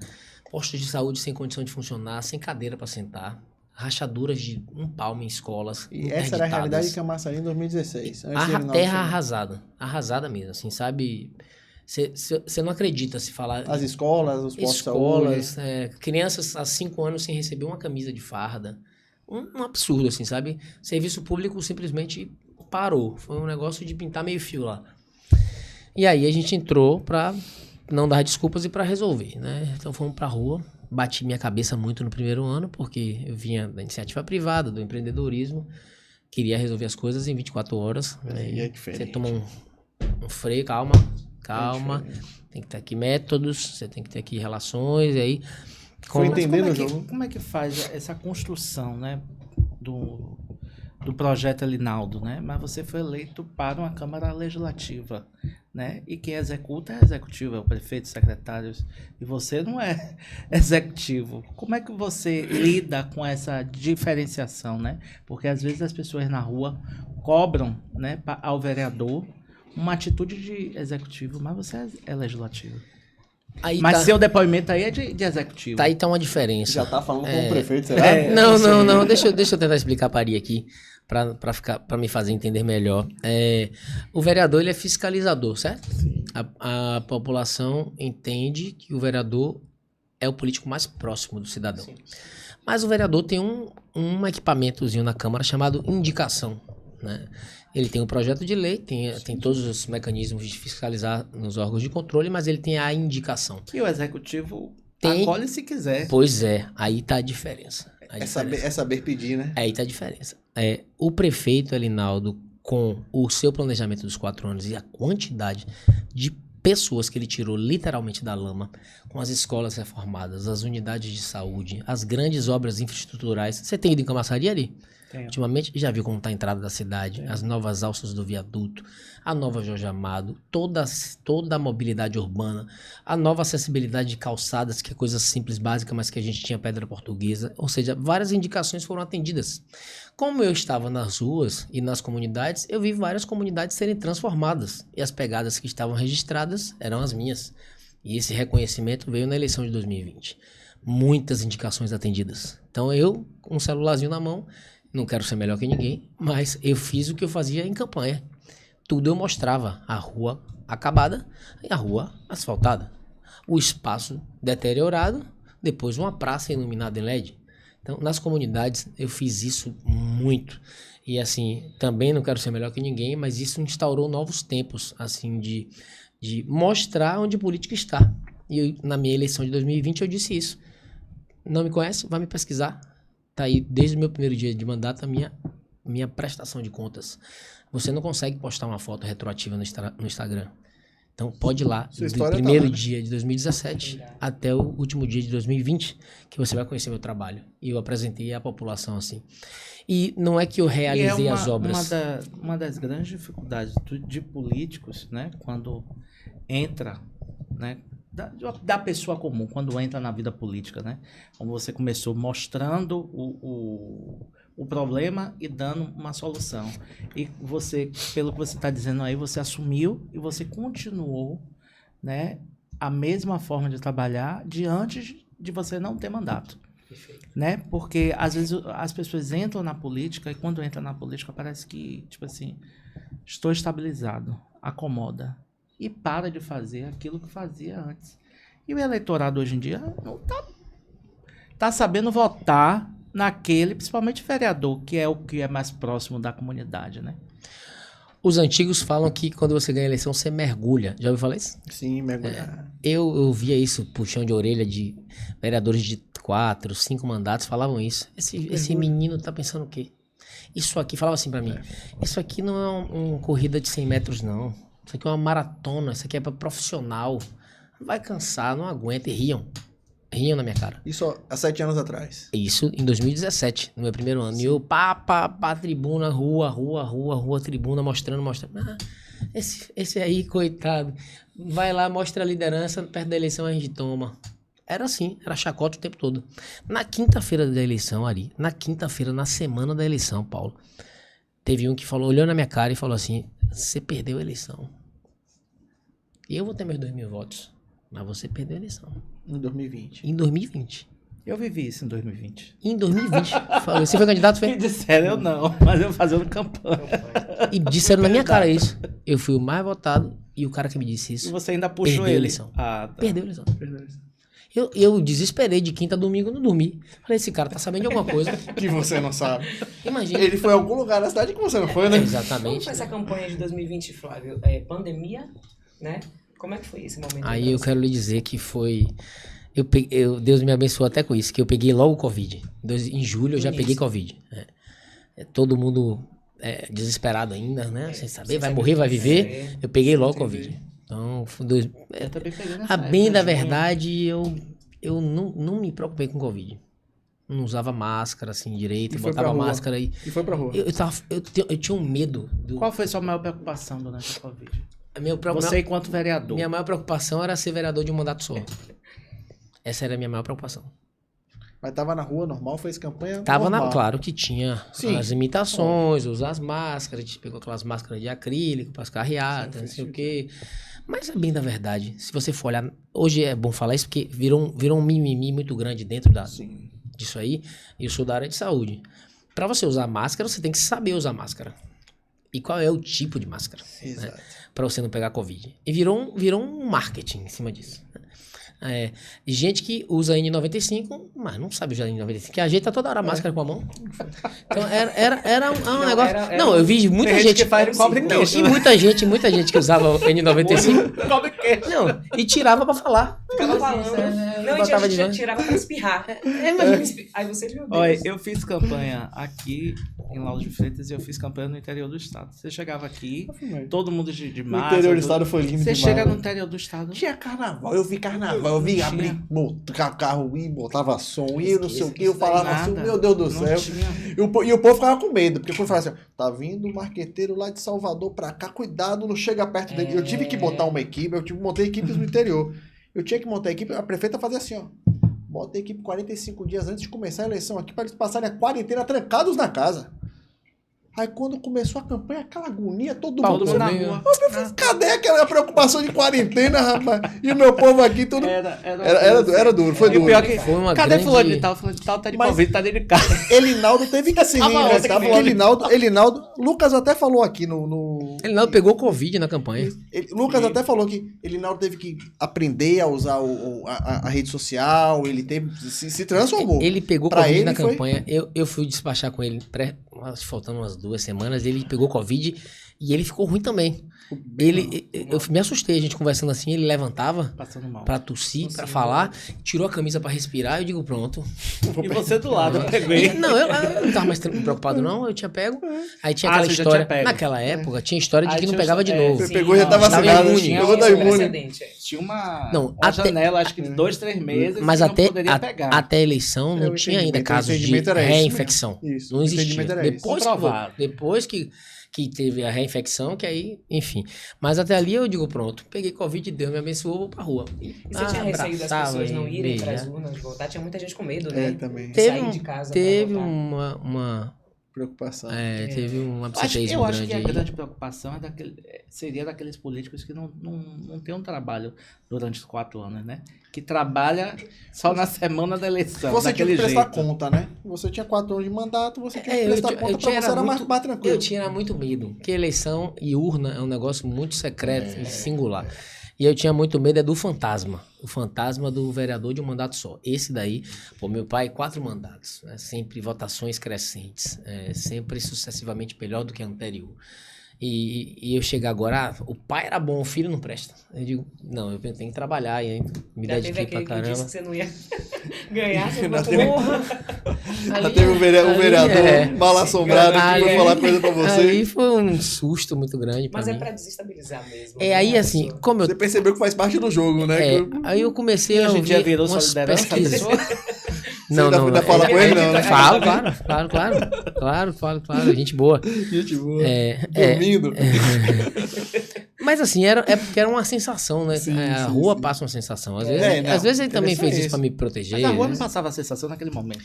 Postos de saúde sem condição de funcionar, sem cadeira pra sentar. Rachaduras de um palmo em escolas. E essa era a realidade de interditadas. Camaçari em 2016. Antes A dele não terra assumir. arrasada. Arrasada mesmo, assim, sabe? Você não acredita se falar. As escolas, os postos de saúde. Escolas, crianças há 5 anos sem receber uma camisa de farda. Um absurdo, assim, sabe? Serviço público simplesmente parou. Foi um negócio de pintar meio fio lá. E aí a gente entrou pra não dar desculpas e pra resolver, né? Então fomos pra rua. Bati minha cabeça muito no primeiro ano, porque eu vinha da iniciativa privada, do empreendedorismo. Queria resolver as coisas em 24 horas. Aí é diferente. Você toma um freio, calma. Tem que ter aqui métodos, você tem que ter aqui relações, e aí... Foi Mas entendendo como é o que- jogo? Como é que faz essa construção, né, do projeto Elinaldo, né? Mas você foi eleito para uma Câmara Legislativa, né? E quem executa é executivo, é o prefeito, secretários, e você não é executivo. Como é que você lida com essa diferenciação, né? Porque às vezes as pessoas na rua cobram, né, ao vereador uma atitude de executivo, mas você é legislativo. Aí Mas tá, seu depoimento aí é de executivo. aí tá uma diferença. Já tá falando com o prefeito, será? Não. Deixa eu tentar explicar para Ari aqui, para me fazer entender melhor. O vereador, ele é fiscalizador, certo? A população entende que o vereador é o político mais próximo do cidadão. Mas o vereador tem um equipamentozinho na Câmara chamado indicação. né? Ele tem um projeto de lei, tem todos os mecanismos de fiscalizar nos órgãos de controle, mas ele tem a indicação. E o executivo Tem- acolhe se quiser. Pois é, aí tá a diferença. É saber pedir, né? Aí tá a diferença. O prefeito Elinaldo, com o seu planejamento dos 4 anos e a quantidade de pessoas que ele tirou literalmente da lama, com as escolas reformadas, as unidades de saúde, as grandes obras infraestruturais. Você tem ido em Camaçari ali? Tem. Ultimamente, já viu como está a entrada da cidade, as novas alças do viaduto, a nova Jorge Amado, toda a mobilidade urbana, a nova acessibilidade de calçadas, que é coisa simples, básica, mas que a gente tinha pedra portuguesa. Ou seja, várias indicações foram atendidas. Como eu estava nas ruas e nas comunidades, eu vi várias comunidades serem transformadas. E as pegadas que estavam registradas eram as minhas. E esse reconhecimento veio na eleição de 2020. Muitas indicações atendidas. Então eu, com um celularzinho na mão, não quero ser melhor que ninguém, mas eu fiz o que eu fazia em campanha. Tudo eu mostrava. A rua acabada e a rua asfaltada. O espaço deteriorado, depois uma praça iluminada em LED. Então, nas comunidades, eu fiz isso muito. E, assim, também não quero ser melhor que ninguém, mas isso instaurou novos tempos, assim, de mostrar onde a política está. E na minha eleição de 2020, eu disse isso. Não me conhece? Vai me pesquisar. Tá aí, desde o meu primeiro dia de mandato, a minha prestação de contas. Você não consegue postar uma foto retroativa no Instagram. Então, pode ir lá, Sua do história primeiro tá lá, né? dia de 2017 até o último dia de 2020, que você vai conhecer meu trabalho. E eu apresentei à população assim. E não é que eu realizei as obras. Uma das grandes dificuldades de políticos, né, quando entra, né, da pessoa comum, quando entra na vida política, né, como você começou mostrando o problema e dando uma solução. E você, pelo que você está dizendo aí, você assumiu e você continuou, né, a mesma forma de trabalhar diante de você não ter mandato. Perfeito. Né? Porque às vezes as pessoas entram na política e quando entra na política parece que, tipo assim, estou estabilizado, acomoda e para de fazer aquilo que fazia antes. E o eleitorado hoje em dia não tá sabendo votar naquele, principalmente vereador, que é o que é mais próximo da comunidade, né? Os antigos falam que quando você ganha a eleição, você mergulha. Já ouviu falar isso? Sim, mergulhar. Eu via isso, puxão de orelha de vereadores de 4, 5 mandatos, falavam isso. Esse menino tá pensando o quê? Isso aqui, falava assim pra mim, isso aqui não é uma corrida de 100 metros, não. Isso aqui é uma maratona, isso aqui é pra profissional. Vai cansar, não aguenta. E riam na minha cara. Isso há 7 anos atrás. Isso em 2017, no meu primeiro ano. E eu, tribuna, rua, tribuna, mostrando. Ah, esse aí, coitado, vai lá, mostra a liderança, perto da eleição a gente toma. Era assim, era chacota o tempo todo. Na quinta-feira da eleição, Ari, na semana da eleição, Paulo, teve um que falou, olhou na minha cara e falou assim, você perdeu a eleição. E eu vou ter meus 2.000 votos, mas você perdeu a eleição. Em 2020. Em 2020. Eu vivi isso em 2020. Em 2020. Falei, você foi candidato, Me foi? disseram eu não, mas eu fazendo campanha. E disseram na minha cara isso. Eu fui o mais votado e o cara que me disse E isso você ainda puxou perdeu a ele. eleição. Ah, tá. Perdeu a eleição. Perdeu a eleição. Eu desesperei de quinta a domingo, não dormi. Falei, esse cara tá sabendo de alguma coisa. Que você não sabe. Imagina. Ele foi a algum lugar da cidade que você não foi, né? Como Exatamente. foi essa campanha de 2020, Flávio? Pandemia, né? Como é que foi esse momento? Aí eu quero lhe dizer que foi... Deus me abençoou até com isso, que eu peguei logo o Covid. Em julho eu já peguei Covid. Todo mundo desesperado ainda, né? Sem saber, vai morrer, vai viver. Eu peguei logo o Covid. Então, Eu também peguei nessa a bem época, da junho. verdade, eu não me preocupei com Covid. Não usava máscara assim direito, E foi botava pra rua. máscara aí. E foi pra rua. Eu tinha um medo do. Qual foi a sua maior preocupação durante a Covid? Você Você enquanto vereador. Minha maior preocupação era ser vereador de um mandato só. Essa era a minha maior preocupação. Mas tava na rua normal, fez campanha Tava normal. claro que tinha Sim. as imitações, usar as máscaras, a gente pegou aquelas máscaras de acrílico para as carreatas, não sei o quê. Mas é bem da verdade. Se você for olhar, hoje é bom falar isso porque virou um mimimi muito grande dentro Sim. disso aí. Eu sou da área de saúde. Para você usar máscara, você tem que saber usar máscara. E qual é o tipo de máscara? Exato. Para você não pegar Covid. E virou um marketing em cima disso. E gente que usa N95, mas não sabe usar N95, que ajeita toda hora a máscara com a mão. Então era um negócio. Não, eu vi muita Tem gente que faz cobre não, queixo, e né? muita gente que usava N95, Cobre queixo. não, e tirava pra falar. Ficava falando. Não, botava a de gente novo. tirava pra espirrar. Imagina. Aí você, meu Deus. Olha, eu fiz campanha aqui em Lauro de Freitas e eu fiz campanha no interior do estado. Você chegava aqui, todo mundo de O massa. interior do tudo. estado foi lindo Você demais. chega no né? interior do estado. Tinha carnaval, eu vi carnaval, eu vi Tinha. abrir carro e botava som e não sei o que, eu Isso daí, falava assim, nada. meu Deus do Não céu. tinha. E o povo ficava com medo, porque quando falava assim, tá vindo o marqueteiro lá de Salvador pra cá, cuidado, não chega perto dele. Eu tive que botar uma equipe, montei equipes no interior. Eu tinha que montar a equipe, a prefeita fazia assim, ó. Bota a equipe 45 dias antes de começar a eleição aqui, pra eles passarem a quarentena trancados na casa. Aí quando começou a campanha, aquela agonia, todo Todo mundo mundo na meio- rua. cadê aquela preocupação de quarentena, rapaz? E o meu povo aqui, tudo... Era duro, foi E o duro. pior que Foi uma cadê grande- fulano de tal? Fulano de tal tá de Mas- Covid, tá dentro de casa. Elinaldo teve que se Tava ontem reinventar, que porque Elinaldo... Lucas até falou aqui no... Ele não pegou Covid na campanha. Lucas até falou que Elinaldo teve que aprender a usar a rede social, ele teve, se transformou. Ele pegou Pra Covid ele na foi- campanha. Eu fui despachar com ele, faltando umas 2 semanas, ele pegou Covid e ele ficou ruim também. Eu me assustei, a gente conversando assim, ele levantava Passando mal. pra tossir, pra falar, tirou a camisa pra respirar, eu digo, pronto. E você do lado, eu peguei. Não, eu não tava mais preocupado não, eu tinha pego. Aí tinha Ah, aquela você já história, tinha pego. naquela época, tinha história de Aí que não tinha pegava de é, novo. Você Sim, pegou e já não, tava tava vacinado, imune. pegou da Esse imune. precedente, é. Tinha uma Não, janela, acho que de 2, 3 meses, Mas que até, não poderia pegar. até a eleição não O tinha ainda entendimento- casos o de entendimento era esse reinfecção. mesmo. Isso, Não o existia. entendimento era esse. Comprovado. Depois que teve a reinfecção, que aí, enfim. Mas até ali eu digo, pronto, peguei Covid, Deus me abençoou, vou pra rua. E você tinha receio das abraçava pessoas não e irem para as beijava. urnas votar? Tinha muita gente com medo, É, né? também. De sair de casa pra Teve votar. uma Preocupação. teve um Eu absenteísmo acho grande que a aí. grande preocupação seria daqueles políticos que não tem um trabalho durante os 4 anos, né? Que trabalha só na semana da eleição, Você tinha daquele que prestar jeito. conta, né? Você tinha 4 anos de mandato, você tinha que Eu prestar tinha- conta eu pra tinha você era mais muito- tranquilo. Eu tinha muito medo, porque eleição e urna é um negócio muito secreto e singular. E eu tinha muito medo do fantasma. O fantasma do vereador de um mandato só. Esse daí, pô, meu pai, 4 mandatos. Né? Sempre votações crescentes. Sempre sucessivamente melhor do que a anterior. E eu chegar agora, o pai era bom, o filho não presta. Eu digo, não, eu tenho que trabalhar e aí me Já teve dediquei pra aquele que disse caramba. que você não ia ganhar, você Já votou. teve- Porra! Já teve um vereador mal assombrado que Ali- foi falar coisa pra você. Aí foi um susto muito grande pra Mas mim. é pra desestabilizar mesmo. É né, aí a assim, pessoa? como eu Você percebeu que faz parte do jogo, né? Que- aí eu comecei a A gente ouvir já virou sua umas liderança, pesquisas. pessoa? Não, ainda- não, ainda não. fala com ele, não, né? Falo, claro, gente boa. Gente boa. É, Dormindo. mas assim, porque era uma sensação, né? Sim, a sim, rua sim. passa uma sensação. Às não, vezes ele também interessante fez isso isso. pra me proteger. Mas a rua né? não passava a sensação naquele momento.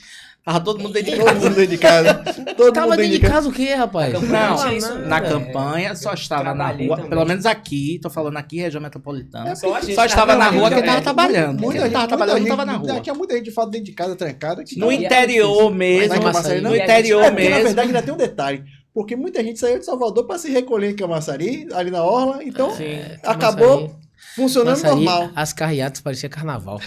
Tava todo mundo dentro de Todo casa. mundo dentro de casa. Todo Tava mundo dentro de casa o quê, rapaz? A campanha Não, tinha isso, na é, campanha só estava na trabalhei rua, também. pelo menos aqui, tô falando aqui, região metropolitana. Só a gente Só estava na rua quem tava também. trabalhando. Muita Quem gente, tava trabalhando não muita tava na gente- rua. Tinha muita gente de fato dentro de casa, trancada. que No tava- interior mesmo, Mas em Camaçari não? no interior É, porque, na mesmo. verdade, ainda tem um detalhe. Porque muita gente saiu de Salvador pra se recolher em Camaçari, ali na Orla. Então, Sim. acabou funcionando Camaçari, normal. as carreatas pareciam carnaval.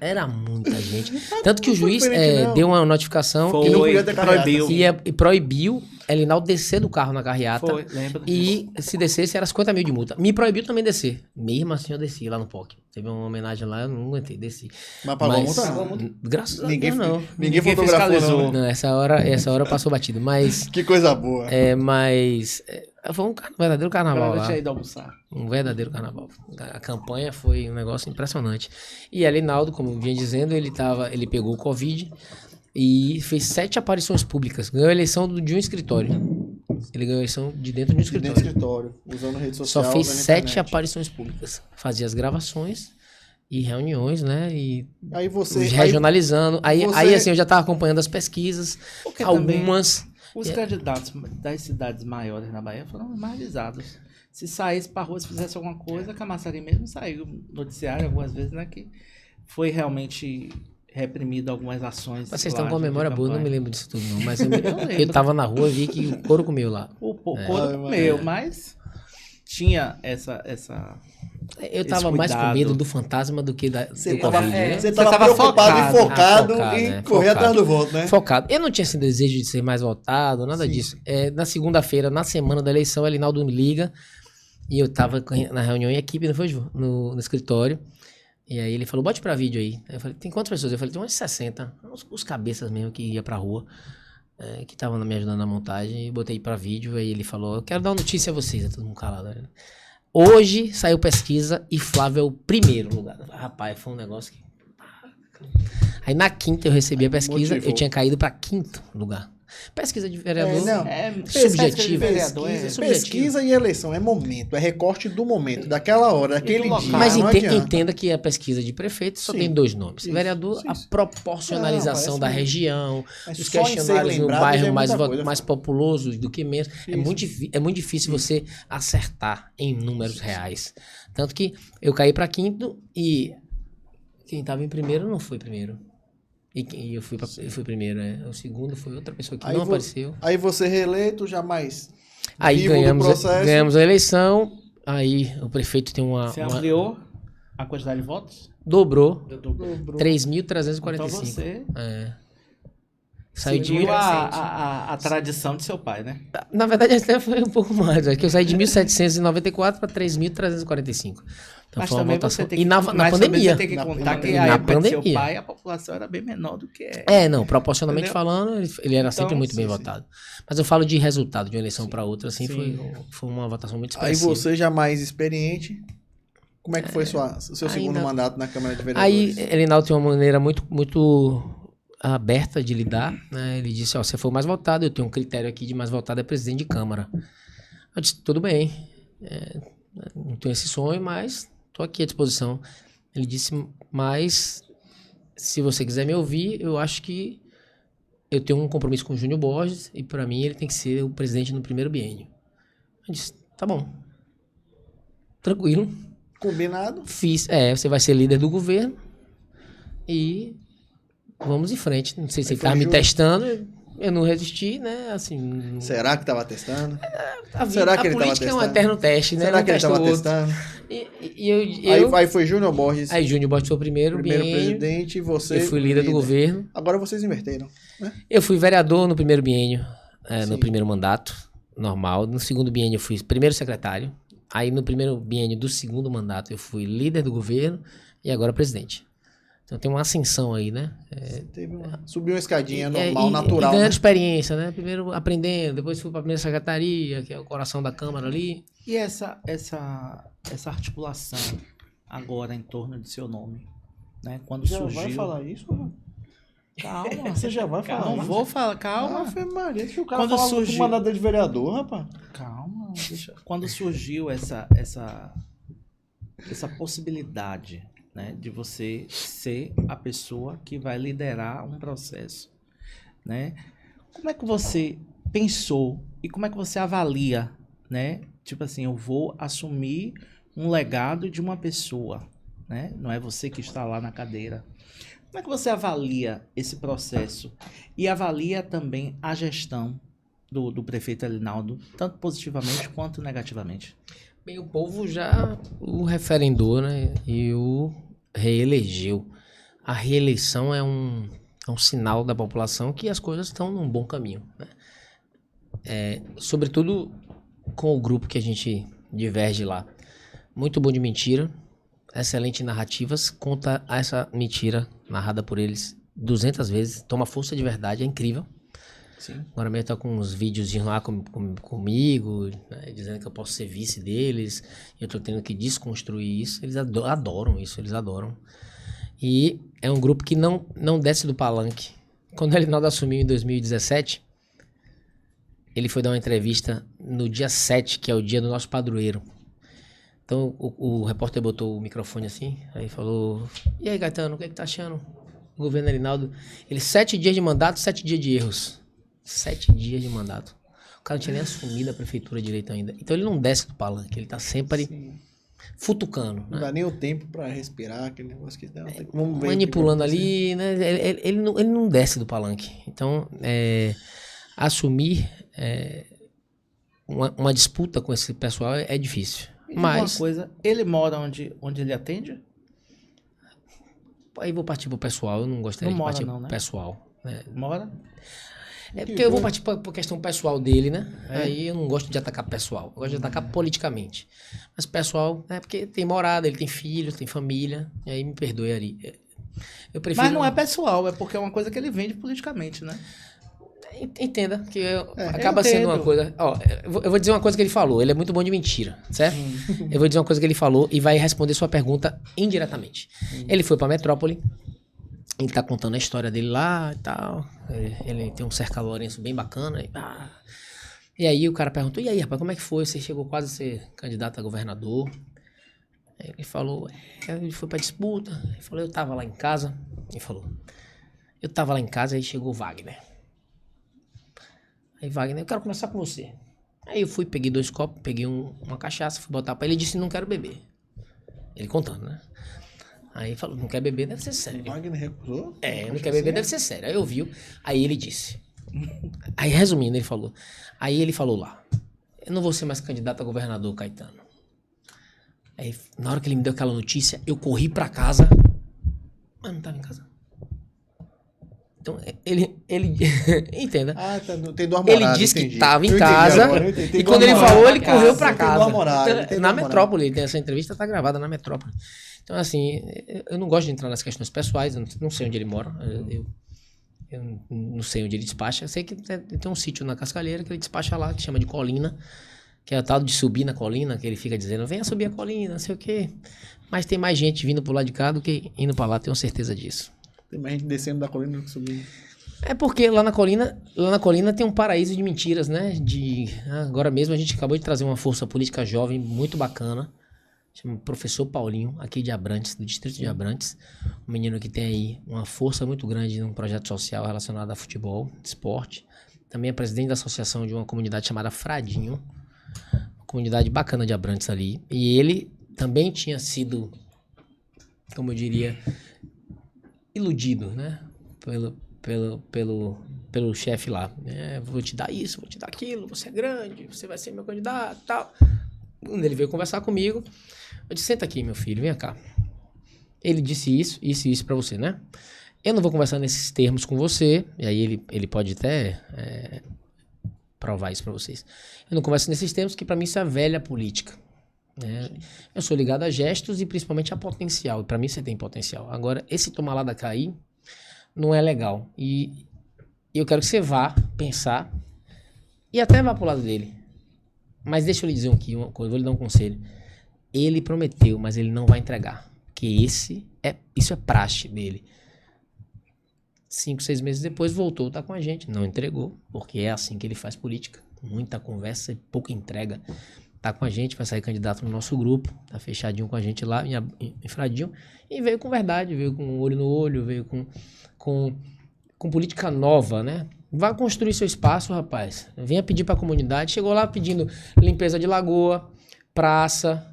Era muita gente. Tanto que o Não foi juiz diferente, não. deu uma notificação Foi, que não podia ter carreata. proibiu. e proibiu Elinaldo descer do carro na carreata. Foi, lembra? E se descesse, era 50 mil de multa. Me proibiu também descer. Mesmo assim, eu desci lá no POC. Teve uma homenagem lá, eu não aguentei, desci. Mas pagou a multa, Pagou a não. multa? Graças a Ninguém, Deus, não. ninguém Ninguém fotografou, fiscalizou. não. Né? Não, essa hora passou batido. Mas, Que coisa boa. foi um verdadeiro carnaval Agora eu lá. tinha ido almoçar. Um verdadeiro carnaval. A campanha foi um negócio impressionante. E Elinaldo, como eu vinha dizendo, ele pegou o Covid e fez 7 aparições públicas. Ganhou a eleição de um escritório. Ele ganhou a eleição de dentro de um De dentro do escritório. escritório, usando rede social. Só fez usando 7 internet. aparições públicas. Fazia as gravações e reuniões, né? E Aí você. regionalizando. Aí você- assim, eu já estava acompanhando as pesquisas. Porque também Algumas. os candidatos das cidades maiores na Bahia foram marginalizados. Se saísse pra rua, se fizesse alguma coisa, Camaçari mesmo saiu noticiário algumas vezes, né? Que foi realmente reprimido algumas ações. Vocês estão lá com a de memória boa, eu não me campanha. lembro disso tudo, não. Mas eu, lembro. eu tava na rua e vi que o couro comeu lá. O Ah, couro comeu, mas tinha essa Eu tava mais com medo do fantasma do que do Você Covid, né? tava preocupado e focado focado, em né? correr Focado. atrás do voto, né? Focado. Eu não tinha esse desejo de ser mais votado, nada Sim. disso. Na segunda-feira, na semana da eleição, o Elinaldo me liga e eu tava na reunião em equipe, não foi, Ju? No escritório. E aí ele falou, bote pra vídeo aí. Aí eu falei, tem quantas pessoas? Eu falei, tem umas 60. Os cabeças mesmo que ia pra rua, que estavam me ajudando na montagem. E botei pra vídeo. Aí ele falou, eu quero dar uma notícia a vocês. É todo mundo calado. Né? Hoje saiu pesquisa e Flávio é o primeiro lugar. Rapaz, foi um negócio que... Aí na quinta eu recebi a pesquisa, motivou. eu tinha caído pra quinto lugar. Pesquisa de vereador não. subjetiva. Pesquisa e eleição é momento, é recorte do momento, daquela hora, daquele dia. Mas não adianta. entenda que a pesquisa de prefeito só Sim. tem 2 nomes. Isso, Vereador, sim, a sim. proporcionalização Não, da parece região, Mas os só em ser questionários no lembrado já bairro é mais, muita coisa, mais Flávio. populoso do que menos. É Isso. muito difícil você acertar em números reais. Tanto que eu caí para quinto e quem estava em primeiro não foi primeiro. E eu fui primeiro, né? O segundo foi outra pessoa que Aí não apareceu. Aí você reeleito, jamais Aí vivo do processo. ganhamos a eleição, aí o prefeito tem Você ampliou a quantidade de votos? dobrou, Dobrou. 3.345. Então você Saí de... seguiu a tradição de seu pai, né? Na verdade, até foi um pouco mais. Aqui eu saí de 1.794 para 3.345. Então Mas foi uma também votação. você tem que, E na também pandemia. você tem que contar que na a época de seu pandemia. pai, a população era bem menor do que é. Não, proporcionalmente Entendeu? falando, ele era sempre muito bem sim, votado. Mas eu falo de resultado, de uma eleição para outra, assim, Sim. foi uma votação muito Aí expressiva. você já mais experiente, como é que foi seu segundo ainda- mandato na Câmara de Aí, Vereadores? Elinaldo tem uma maneira muito aberta de lidar, né? Ele disse, ó, você foi o mais votado, eu tenho um critério aqui de mais votado é presidente de Câmara. Eu disse, tudo bem, não tenho esse sonho, mas estou aqui à disposição. Ele disse, mas se você quiser me ouvir, eu acho que eu tenho um compromisso com o Júnior Borges e para mim ele tem que ser o presidente no primeiro biênio. Eu disse, tá bom, tranquilo. Combinado? Fiz, você vai ser líder do governo e vamos em frente. Não sei se Aí ele foi estava me Júnior. testando, eu não resisti, né? Assim, Será que tava testando? a que ele tava política é um testando? eterno teste, né? Será Um que ele testa o tava outro. testando? E Aí foi Júnior Borges, aí Júnior Borges foi o primeiro primeiro biênio, presidente, e você eu fui líder do governo. Agora vocês inverteram, né? Eu fui vereador no primeiro biênio, no Sim. primeiro mandato, normal. No segundo biênio eu fui primeiro secretário. Aí no primeiro biênio do segundo mandato eu fui líder do governo e agora presidente. Então tem uma ascensão aí, né? Subiu uma escadinha normal, natural, E ganhando né? experiência, né? Primeiro aprendendo, depois fui para a primeira secretaria, que é o coração da Câmara ali. E essa articulação agora em torno de seu nome, né? Quando Já surgiu... vai falar isso? Mano? Calma. Você já vai falar Não isso? vou falar, calma. Ave Maria, que o cara Quando falava surgiu- com mandato de vereador, rapaz. Calma, deixa. Quando surgiu essa possibilidade, né, de você ser a pessoa que vai liderar um processo, né? Como é que você pensou e como é que você avalia, né? Tipo assim, eu vou assumir um legado de uma pessoa, né? Não é você que está lá na cadeira. Como é que você avalia esse processo e avalia também a gestão do prefeito Elinaldo, tanto positivamente quanto negativamente? Bem, o povo já o referendou, né? E o reelegeu. A reeleição é um sinal da população que as coisas estão num bom caminho, né? Sobretudo com o grupo que a gente diverge lá. Muito bom de mentira, excelente em narrativas, conta essa mentira narrada por eles 200 vezes, toma força de verdade, é incrível. Sim. Agora mesmo tá com uns vídeos lá comigo, né, dizendo que eu posso ser vice deles, eu tô tendo que desconstruir isso. Eles adoram isso, eles adoram. E é um grupo que não desce do palanque. Quando o Elinaldo assumiu em 2017, ele foi dar uma entrevista no dia 7, que é o dia do nosso padroeiro. Então o repórter botou o microfone assim, aí falou: e aí, Gaetano, o que tá achando? O governo Elinaldo, ele 7 dias de mandato, 7 dias de erros. 7 dias de mandato. O cara não tinha nem assumido a prefeitura direito ainda. Então ele não desce do palanque, ele tá sempre futucando, Não né? dá nem o tempo pra respirar, aquele negócio que vamos ver Manipulando o que vai acontecer. ali, né? Ele não desce do palanque. Então, assumir uma disputa com esse pessoal é difícil. E diga Mas- uma coisa, ele mora onde ele atende? Aí vou partir pro pessoal, eu não gostaria Não de mora partir não, pro né? pessoal. Né? Mora? É porque eu vou partir pra questão pessoal dele, né? É. Aí eu não gosto de atacar pessoal, eu gosto de atacar politicamente. Mas pessoal, é porque tem morada, ele tem filhos, tem família, e aí me perdoe ali. Eu prefiro... Mas não é pessoal, é porque é uma coisa que ele vende politicamente, né? Entenda que eu acaba sendo uma entendo. coisa... Ó, eu vou dizer uma coisa que ele falou, ele é muito bom de mentira, certo? Eu vou dizer uma coisa que ele falou e vai responder sua pergunta indiretamente. Ele foi pra Metrópole, ele tá contando a história dele lá e tal, ele tem um Cerca Lourenço bem bacana, e aí o cara perguntou, e aí, rapaz, como é que foi? Você chegou quase a ser candidato a governador? Aí ele falou, ele foi pra disputa, ele falou, eu tava lá em casa, ele falou, eu tava lá em casa, aí chegou o Wagner. Aí Wagner, eu quero conversar com você. Aí eu fui, peguei 2 copos, peguei uma cachaça, fui botar pra ele e disse, não quero beber. Ele contando, né? Aí falou, não quer beber, deve ser sério. Wagner recusou? Não quer beber, deve ser sério. Aí eu vi, aí ele disse. Aí resumindo, ele falou. Aí ele falou lá, eu não vou ser mais candidato a governador, Caetano. Aí na hora que ele me deu aquela notícia, eu corri pra casa, mas não tava em casa. Então, ele entenda. Ah, tem duas Ele moradas, disse que entendi. estava em Eu entendi casa agora, eu entendi. Tem e quando duas ele moradas. falou, ele casa. correu pra Tem casa. duas moradas, Então, tem na duas Metrópole, essa entrevista tá gravada na Metrópole. Então, assim, eu não gosto de entrar nas questões pessoais, eu não sei onde ele mora, eu não sei onde ele despacha. Eu sei que tem um sítio na Cascalheira que ele despacha lá, que chama de Colina, que é o tal de subir na colina, que ele fica dizendo, venha subir a colina, não sei o quê. Mas tem mais gente vindo pro lado de cá do que indo pra lá, tenho certeza disso. Tem mais gente descendo da colina do que subindo. É porque lá na colina tem um paraíso de mentiras, né? Agora mesmo a gente acabou de trazer uma força política jovem muito bacana, chama Professor Paulinho, aqui de Abrantes, do distrito de Abrantes. Um menino que tem aí uma força muito grande num projeto social relacionado a futebol, esporte. Também é presidente da associação de uma comunidade chamada Fradinho, uma comunidade bacana de Abrantes ali. E ele também tinha sido, como eu diria, iludido, né? Pelo chefe lá. Vou te dar isso, vou te dar aquilo, você é grande, você vai ser meu candidato e tal. Quando ele veio conversar comigo, eu disse, senta aqui, meu filho, vem cá. Ele disse isso e isso pra você, né? Eu não vou conversar nesses termos com você, e aí ele pode até provar isso pra vocês. Eu não converso nesses termos, que pra mim isso é velha política. Né? Eu sou ligado a gestos e principalmente a potencial. E pra mim você tem potencial. Agora, esse tomar lá da cair não é legal. E eu quero que você vá pensar e até vá pro lado dele. Mas deixa eu lhe dizer aqui uma coisa, vou lhe dar um conselho. Ele prometeu, mas ele não vai entregar. Porque isso é praxe dele. 5, 6 meses depois voltou, tá com a gente. Não entregou, porque é assim que ele faz política. Muita conversa e pouca entrega. Tá com a gente, vai sair candidato no nosso grupo. Tá fechadinho com a gente lá, em Fradinho. E veio com verdade, veio com olho no olho, veio com política nova, né? Vá construir seu espaço, rapaz. Venha pedir pra comunidade. Chegou lá pedindo limpeza de lagoa, praça,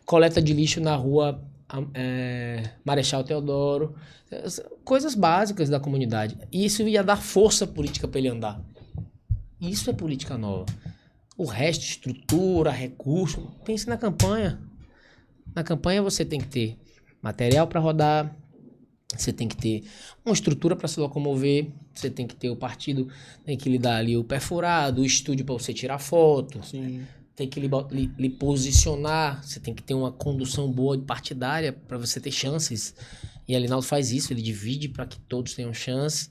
coleta de lixo na rua Marechal Teodoro. Coisas básicas da comunidade. E isso ia dar força política pra ele andar. Isso é política nova. O resto, estrutura, recurso, pense na campanha. Na campanha você tem que ter material para rodar, você tem que ter uma estrutura para se locomover, você tem que ter o partido, tem que lhe dar ali o perfurado, o estúdio para você tirar foto, Sim. tem que lhe posicionar, você tem que ter uma condução boa de partidária para você ter chances. E a Alinaldo faz isso, ele divide para que todos tenham chance.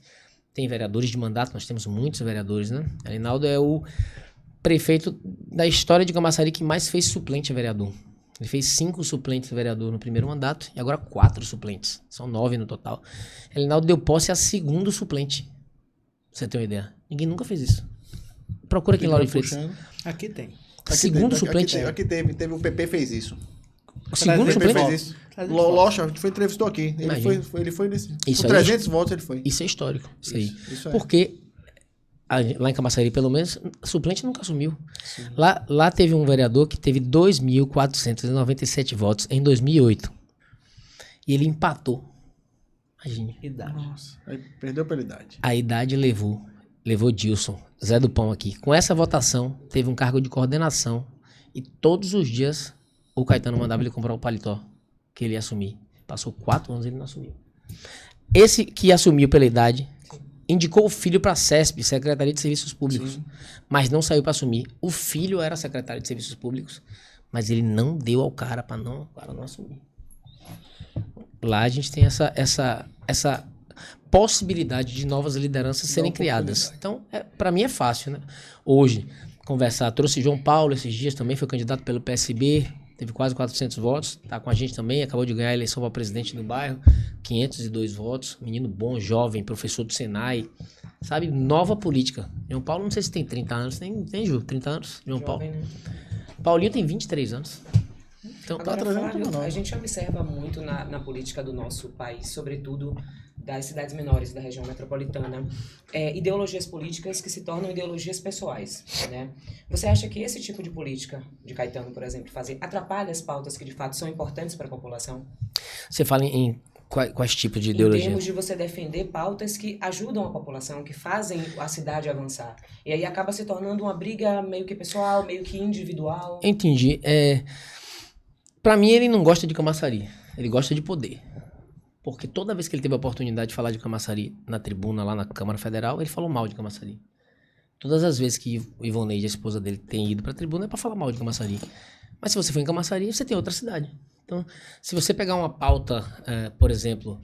Tem vereadores de mandato, nós temos muitos vereadores, né? Alinaldo é o prefeito da história de Camaçari que mais fez suplente a vereador. Ele fez 5 suplentes a vereador no primeiro mandato e agora 4 suplentes. São 9 no total. Alinaldo deu posse a segundo suplente. Pra você ter uma ideia. Ninguém nunca fez isso. Procura aqui em Lauro de Freitas. Puxando. Aqui tem. Segundo suplente. Aqui teve, o PP fez isso. O segundo O PP suplente. fez isso. Traz de Locha, a gente entrevistou aqui. Imagina. Ele foi nesse. Isso Com aí- 300 votos ele foi. Isso é histórico. Isso aí. Isso é. Porque lá em Camaçari, pelo menos, suplente nunca assumiu. Lá teve um vereador que teve 2.497 votos em 2008. E ele empatou. Imagine. Idade. Nossa, aí perdeu pela idade. A idade levou Dilson, Zé do Pão aqui. Com essa votação, teve um cargo de coordenação e todos os dias o Caetano mandava ele comprar o paletó que ele ia assumir. Passou 4 anos e ele não assumiu. Esse que assumiu pela idade, indicou o filho para a CESP, Secretaria de Serviços Públicos, mas não saiu para assumir. O filho era secretário de Serviços Públicos, mas ele não deu ao cara para o cara não assumir. Lá a gente tem essa possibilidade de novas lideranças serem criadas. Então, para mim é fácil, né? Hoje, conversar. Trouxe João Paulo esses dias também, foi candidato pelo PSB, teve quase 400 votos, tá com a gente também, acabou de ganhar a eleição para presidente do bairro, 502 votos, menino bom, jovem, professor do Senai, sabe? Nova política. João Paulo, não sei se tem 30 anos, tem Ju, 30 anos, João Paulo. Jovem, né? Paulinho tem 23 anos. Então, Agora, trazendo Flávio, tudo novo. a gente observa muito na política do nosso país, sobretudo das cidades menores da região metropolitana, ideologias políticas que se tornam ideologias pessoais, né? Você acha que esse tipo de política, de Caetano, por exemplo, atrapalha as pautas que de fato são importantes para a população? você fala em quais tipos de Em ideologia? termos de você defender pautas que ajudam a população, que fazem a cidade avançar. E aí acaba se tornando uma briga meio que pessoal, meio que individual. Entendi. Pra mim, ele não gosta de Camaçari. Ele gosta de poder. Porque toda vez que ele teve a oportunidade de falar de Camaçari na tribuna, lá na Câmara Federal, ele falou mal de Camaçari. Todas as vezes que o Ivoneide, a esposa dele, tem ido pra tribuna, é pra falar mal de Camaçari. Mas se você for em Camaçari, você tem outra cidade. Então, se você pegar uma pauta, por exemplo,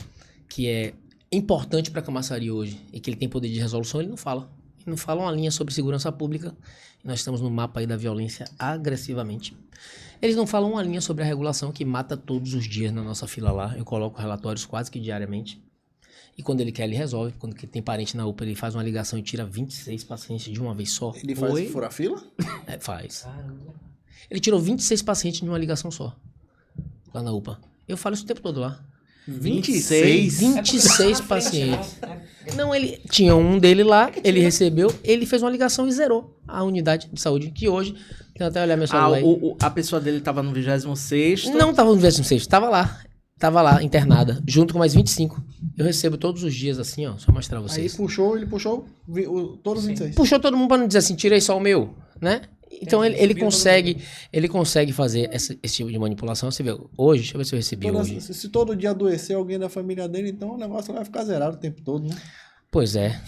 que é importante pra Camaçari hoje, e que ele tem poder de resolução, ele não fala. Ele não fala uma linha sobre segurança pública. E nós estamos no mapa aí da violência agressivamente. Eles não falam uma linha sobre a regulação que mata todos os dias na nossa fila lá. Eu coloco relatórios quase que diariamente. E quando ele quer, ele resolve. Quando tem parente na UPA, ele faz uma ligação e tira 26 pacientes de uma vez só. Ele faz furar fila? Faz. Caramba. Ele tirou 26 pacientes de uma ligação só. Lá na UPA. Eu falo isso o tempo todo lá. 26? 26 pacientes. Não, ele tinha um dele lá, ele recebeu, ele fez uma ligação e zerou a unidade de saúde, que hoje, deixa eu até olhar meu celular aí. A pessoa dele tava no 26º. Não tava no 26º, tava lá, internada, junto com mais 25. Eu recebo todos os dias assim, ó, só mostrar pra Aí vocês. ele puxou todos os 26. Puxou todo mundo pra não dizer assim, tirei só o meu, né? Então ele consegue fazer esse tipo de manipulação. Você vê, hoje, deixa eu ver se eu recebi hoje. Se todo dia adoecer alguém da família dele, então o negócio vai ficar zerado o tempo todo, né? Pois é.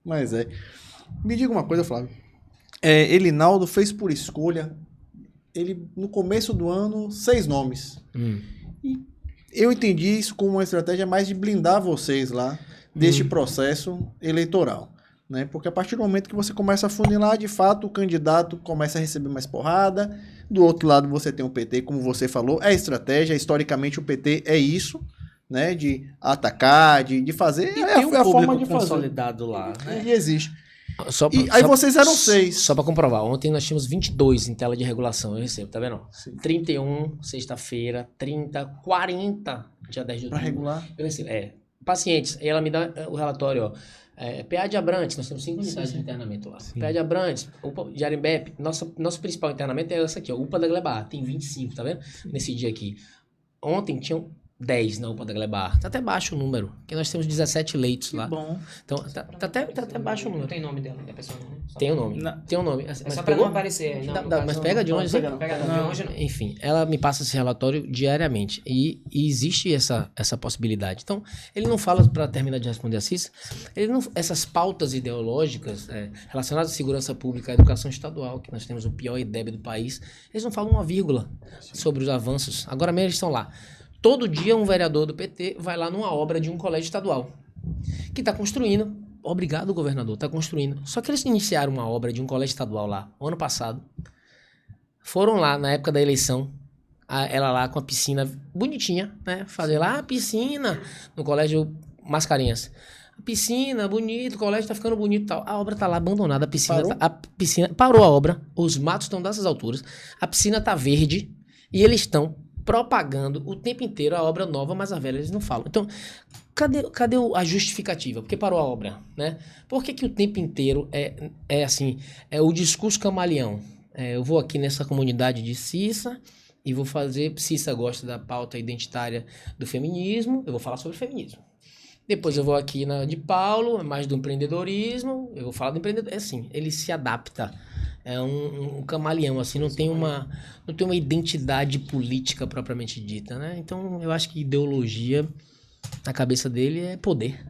Mas Me diga uma coisa, Flávio. Elinaldo fez por escolha, ele, no começo do ano, 6 nomes. E eu entendi isso como uma estratégia mais de blindar vocês lá deste processo eleitoral. Né? Porque a partir do momento que você começa a funilar, de fato, o candidato começa a receber mais porrada. Do outro lado, você tem o PT, como você falou, é estratégia. Historicamente, o PT é isso, né? De atacar, de fazer. E tem um a forma público de fazer. consolidado lá, né? E existe. Aí vocês eram 6. Só pra comprovar, ontem nós tínhamos 22 em tela de regulação, eu recebo, tá vendo? Sim. 31, sexta-feira, 30, 40, dia 10 de Pra outubro. regular. Eu recebo, pacientes, aí ela me dá o relatório, ó. PA de Abrantes, nós temos 5 unidades de internamento lá. PA de Abrantes, UPA de Arembep, nosso principal internamento é essa aqui, ó, UPA da Glebar, tem 25, tá vendo? Nesse dia aqui. Ontem tinham 10 na UPA da Glebar. Tá até baixo o número, porque nós temos 17 leitos lá. Bom. Então, tá até baixo o Não número. tem nome dela, da pessoa, né? Só Tem o pra- nome. Não. Tem o nome. É Mas só pra pegou? não aparecer. Não, no Mas caso, pega de não, onde? não pega de longe, não. Enfim, ela me passa esse relatório diariamente. E existe essa possibilidade. Então, ele não fala, para terminar de responder a Cissa, essas pautas ideológicas relacionadas à segurança pública, à educação estadual, que nós temos o pior IDEB do país, eles não falam uma vírgula sobre os avanços. Agora mesmo eles estão lá. Todo dia um vereador do PT vai lá numa obra de um colégio estadual que está construindo. Obrigado, governador, está construindo. Só que eles iniciaram uma obra de um colégio estadual lá, ano passado. Foram lá, na época da eleição, ela lá com a piscina bonitinha, né? Fazer lá a piscina no colégio Mascarenhas. A piscina, bonito, o colégio tá ficando bonito e tal. A obra tá lá abandonada, a piscina parou a obra, os matos estão dessas alturas, a piscina tá verde e eles estão propagando o tempo inteiro a obra nova, mas a velha eles não falam. Então, cadê a justificativa? Por que parou a obra, né? Por que o tempo inteiro é assim, é o discurso camaleão? Eu vou aqui nessa comunidade de Cissa e vou fazer... Cissa gosta da pauta identitária do feminismo, eu vou falar sobre feminismo. Depois eu vou aqui na de Paulo, mais do empreendedorismo, eu vou falar do empreendedorismo. É assim, ele se adapta. É um camaleão, assim, não tem uma identidade política propriamente dita, né? Então, eu acho que ideologia, na cabeça dele, é poder.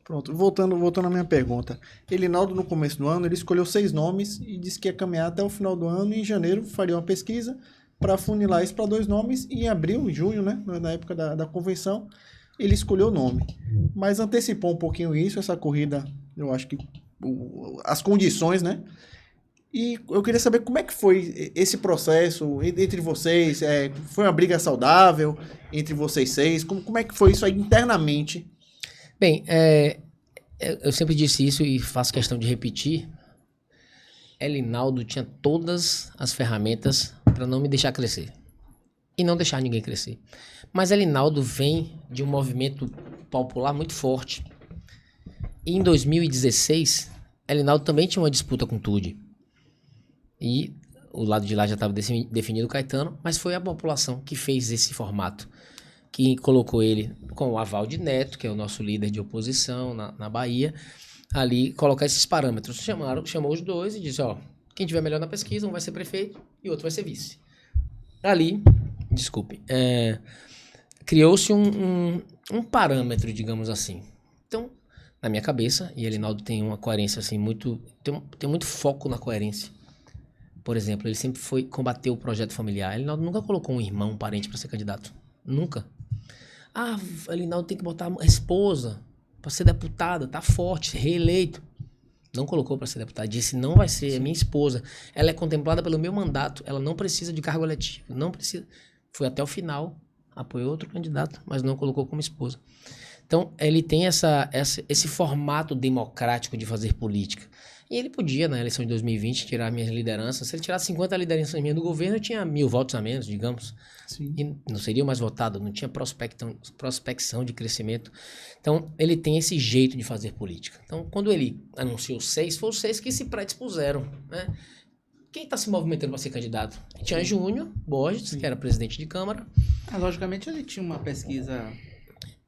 Pronto, voltando à minha pergunta. Elinaldo, no começo do ano, ele escolheu 6 nomes e disse que ia caminhar até o final do ano e em janeiro faria uma pesquisa para funilar isso para 2 nomes e em abril, em junho, né, na época da convenção, ele escolheu o nome. Mas antecipou um pouquinho isso, essa corrida, eu acho que as condições, né? E eu queria saber como é que foi esse processo entre vocês, foi uma briga saudável entre vocês 6, como é que foi isso aí internamente? Bem, eu sempre disse isso e faço questão de repetir. Elinaldo tinha todas as ferramentas para não me deixar crescer. E não deixar ninguém crescer. Mas Elinaldo vem de um movimento popular muito forte. E em 2016, Elinaldo também tinha uma disputa com Tude. E o lado de lá já estava definido o Caetano, mas foi a população que fez esse formato. Que colocou ele com o aval de Neto, que é o nosso líder de oposição na Bahia, ali colocar esses parâmetros. Chamou os dois e disse, ó, quem tiver melhor na pesquisa, um vai ser prefeito e outro vai ser vice. Ali, desculpe, criou-se um parâmetro, digamos assim. Então, na minha cabeça, e Elinaldo tem uma coerência assim, tem muito foco na coerência. Por exemplo, ele sempre combateu o projeto familiar. Elinaldo nunca colocou um irmão, um parente para ser candidato. Nunca. Ah, Elinaldo tem que botar a esposa para ser deputada, tá forte, reeleito. Não colocou para ser deputada, disse não vai ser, é minha esposa. Ela é contemplada pelo meu mandato, ela não precisa de cargo eletivo, não precisa. Foi até o final, apoiou outro candidato, mas não colocou como esposa. Então, ele tem esse formato democrático de fazer política. E ele podia, na eleição de 2020, tirar minhas lideranças. Se ele tirasse 50 lideranças minhas do governo, eu tinha 1000 votos a menos, digamos. Sim. E não seria mais votado, não tinha prospecção de crescimento. Então, ele tem esse jeito de fazer política. Então, quando ele anunciou 6, foram os 6 que se predispuseram, né? Quem está se movimentando para ser candidato? Tinha Júnior Borges, que era presidente de Câmara. Logicamente ele tinha uma pesquisa...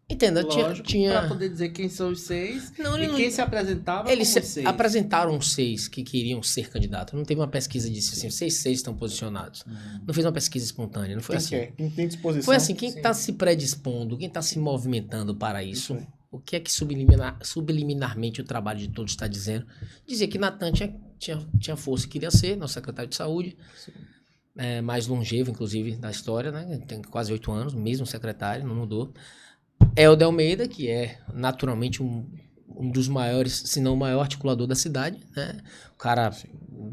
Entenda, Lógico, tinha... para poder dizer quem são os 6 Não, ele e não- quem se apresentava Eles como 6. apresentaram 6 que queriam ser candidatos. Não teve uma pesquisa que disse assim, 6 estão posicionados. Não fez uma pesquisa espontânea, não foi Quem assim. quer? Quem tem disposição? Foi assim, quem Sim. está se predispondo, quem está se movimentando para isso, Isso aí. o que é que subliminarmente o trabalho de todos está dizendo? Dizia que Natan tinha força e queria ser nosso secretário de saúde, mais longevo, inclusive, da história, né? Tem quase 8 anos, mesmo secretário, não mudou. Helder Almeida, que é naturalmente um dos maiores, se não o maior articulador da cidade, né? O cara,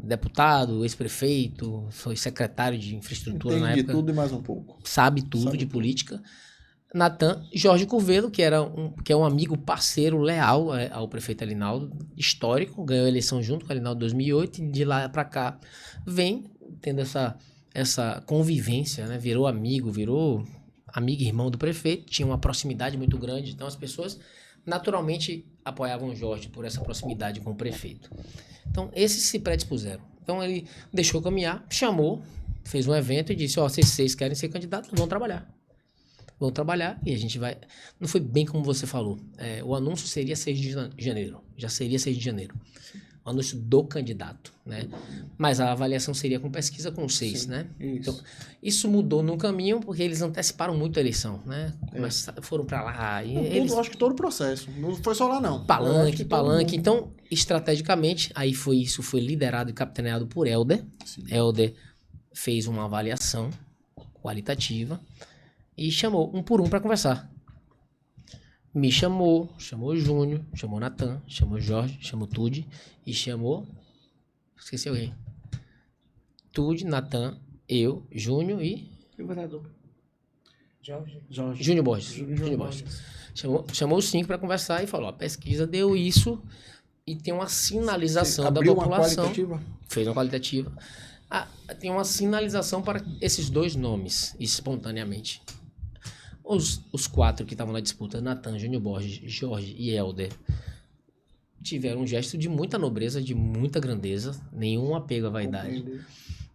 deputado, ex-prefeito, foi secretário de infraestrutura na Entende de época, tudo e mais um pouco. sabe tudo Sabe de tudo. política. Natan, Jorge Curvelo, que é um amigo parceiro leal ao prefeito Elinaldo, histórico, ganhou a eleição junto com o Elinaldo em 2008, e de lá para cá vem tendo essa convivência, né? Virou amigo e irmão do prefeito, tinha uma proximidade muito grande, então as pessoas naturalmente apoiavam o Jorge por essa proximidade com o prefeito. Então, esses se predispuseram. Então, ele deixou caminhar, chamou, fez um evento e disse, vocês 6 querem ser candidatos, vão trabalhar. Vão trabalhar e a gente vai... Não foi bem como você falou. O anúncio seria 6 de janeiro. Já seria 6 de janeiro. O anúncio do candidato, né? Mas a avaliação seria com pesquisa com 6, Sim, né? isso. Então, isso mudou no caminho porque eles anteciparam muito a eleição, né? Foram pra lá e eles... Eu acho que todo o processo. Não foi só lá, não. Eu acho que todo Palanque. mundo- Então, estrategicamente, isso foi liderado e capitaneado por Helder. Sim. Helder fez uma avaliação qualitativa e chamou um por um para conversar. Me chamou o Júnior, chamou o Natan, chamou o Jorge, chamou o Tude e chamou... Esqueci alguém. Tude, Natan, eu, Júnior e... E o vereador? Jorge. Júnior Borges. Júnior Borges. Chamou os 5 para conversar e falou, a pesquisa deu isso e tem uma sinalização da Abriu uma população. qualitativa? Fez uma qualitativa. Tem uma sinalização para esses 2 nomes, espontaneamente. Os 4 que estavam na disputa, Natan, Júnior Borges, Jorge e Helder, tiveram um gesto de muita nobreza, de muita grandeza, nenhum apego à vaidade. Compreender.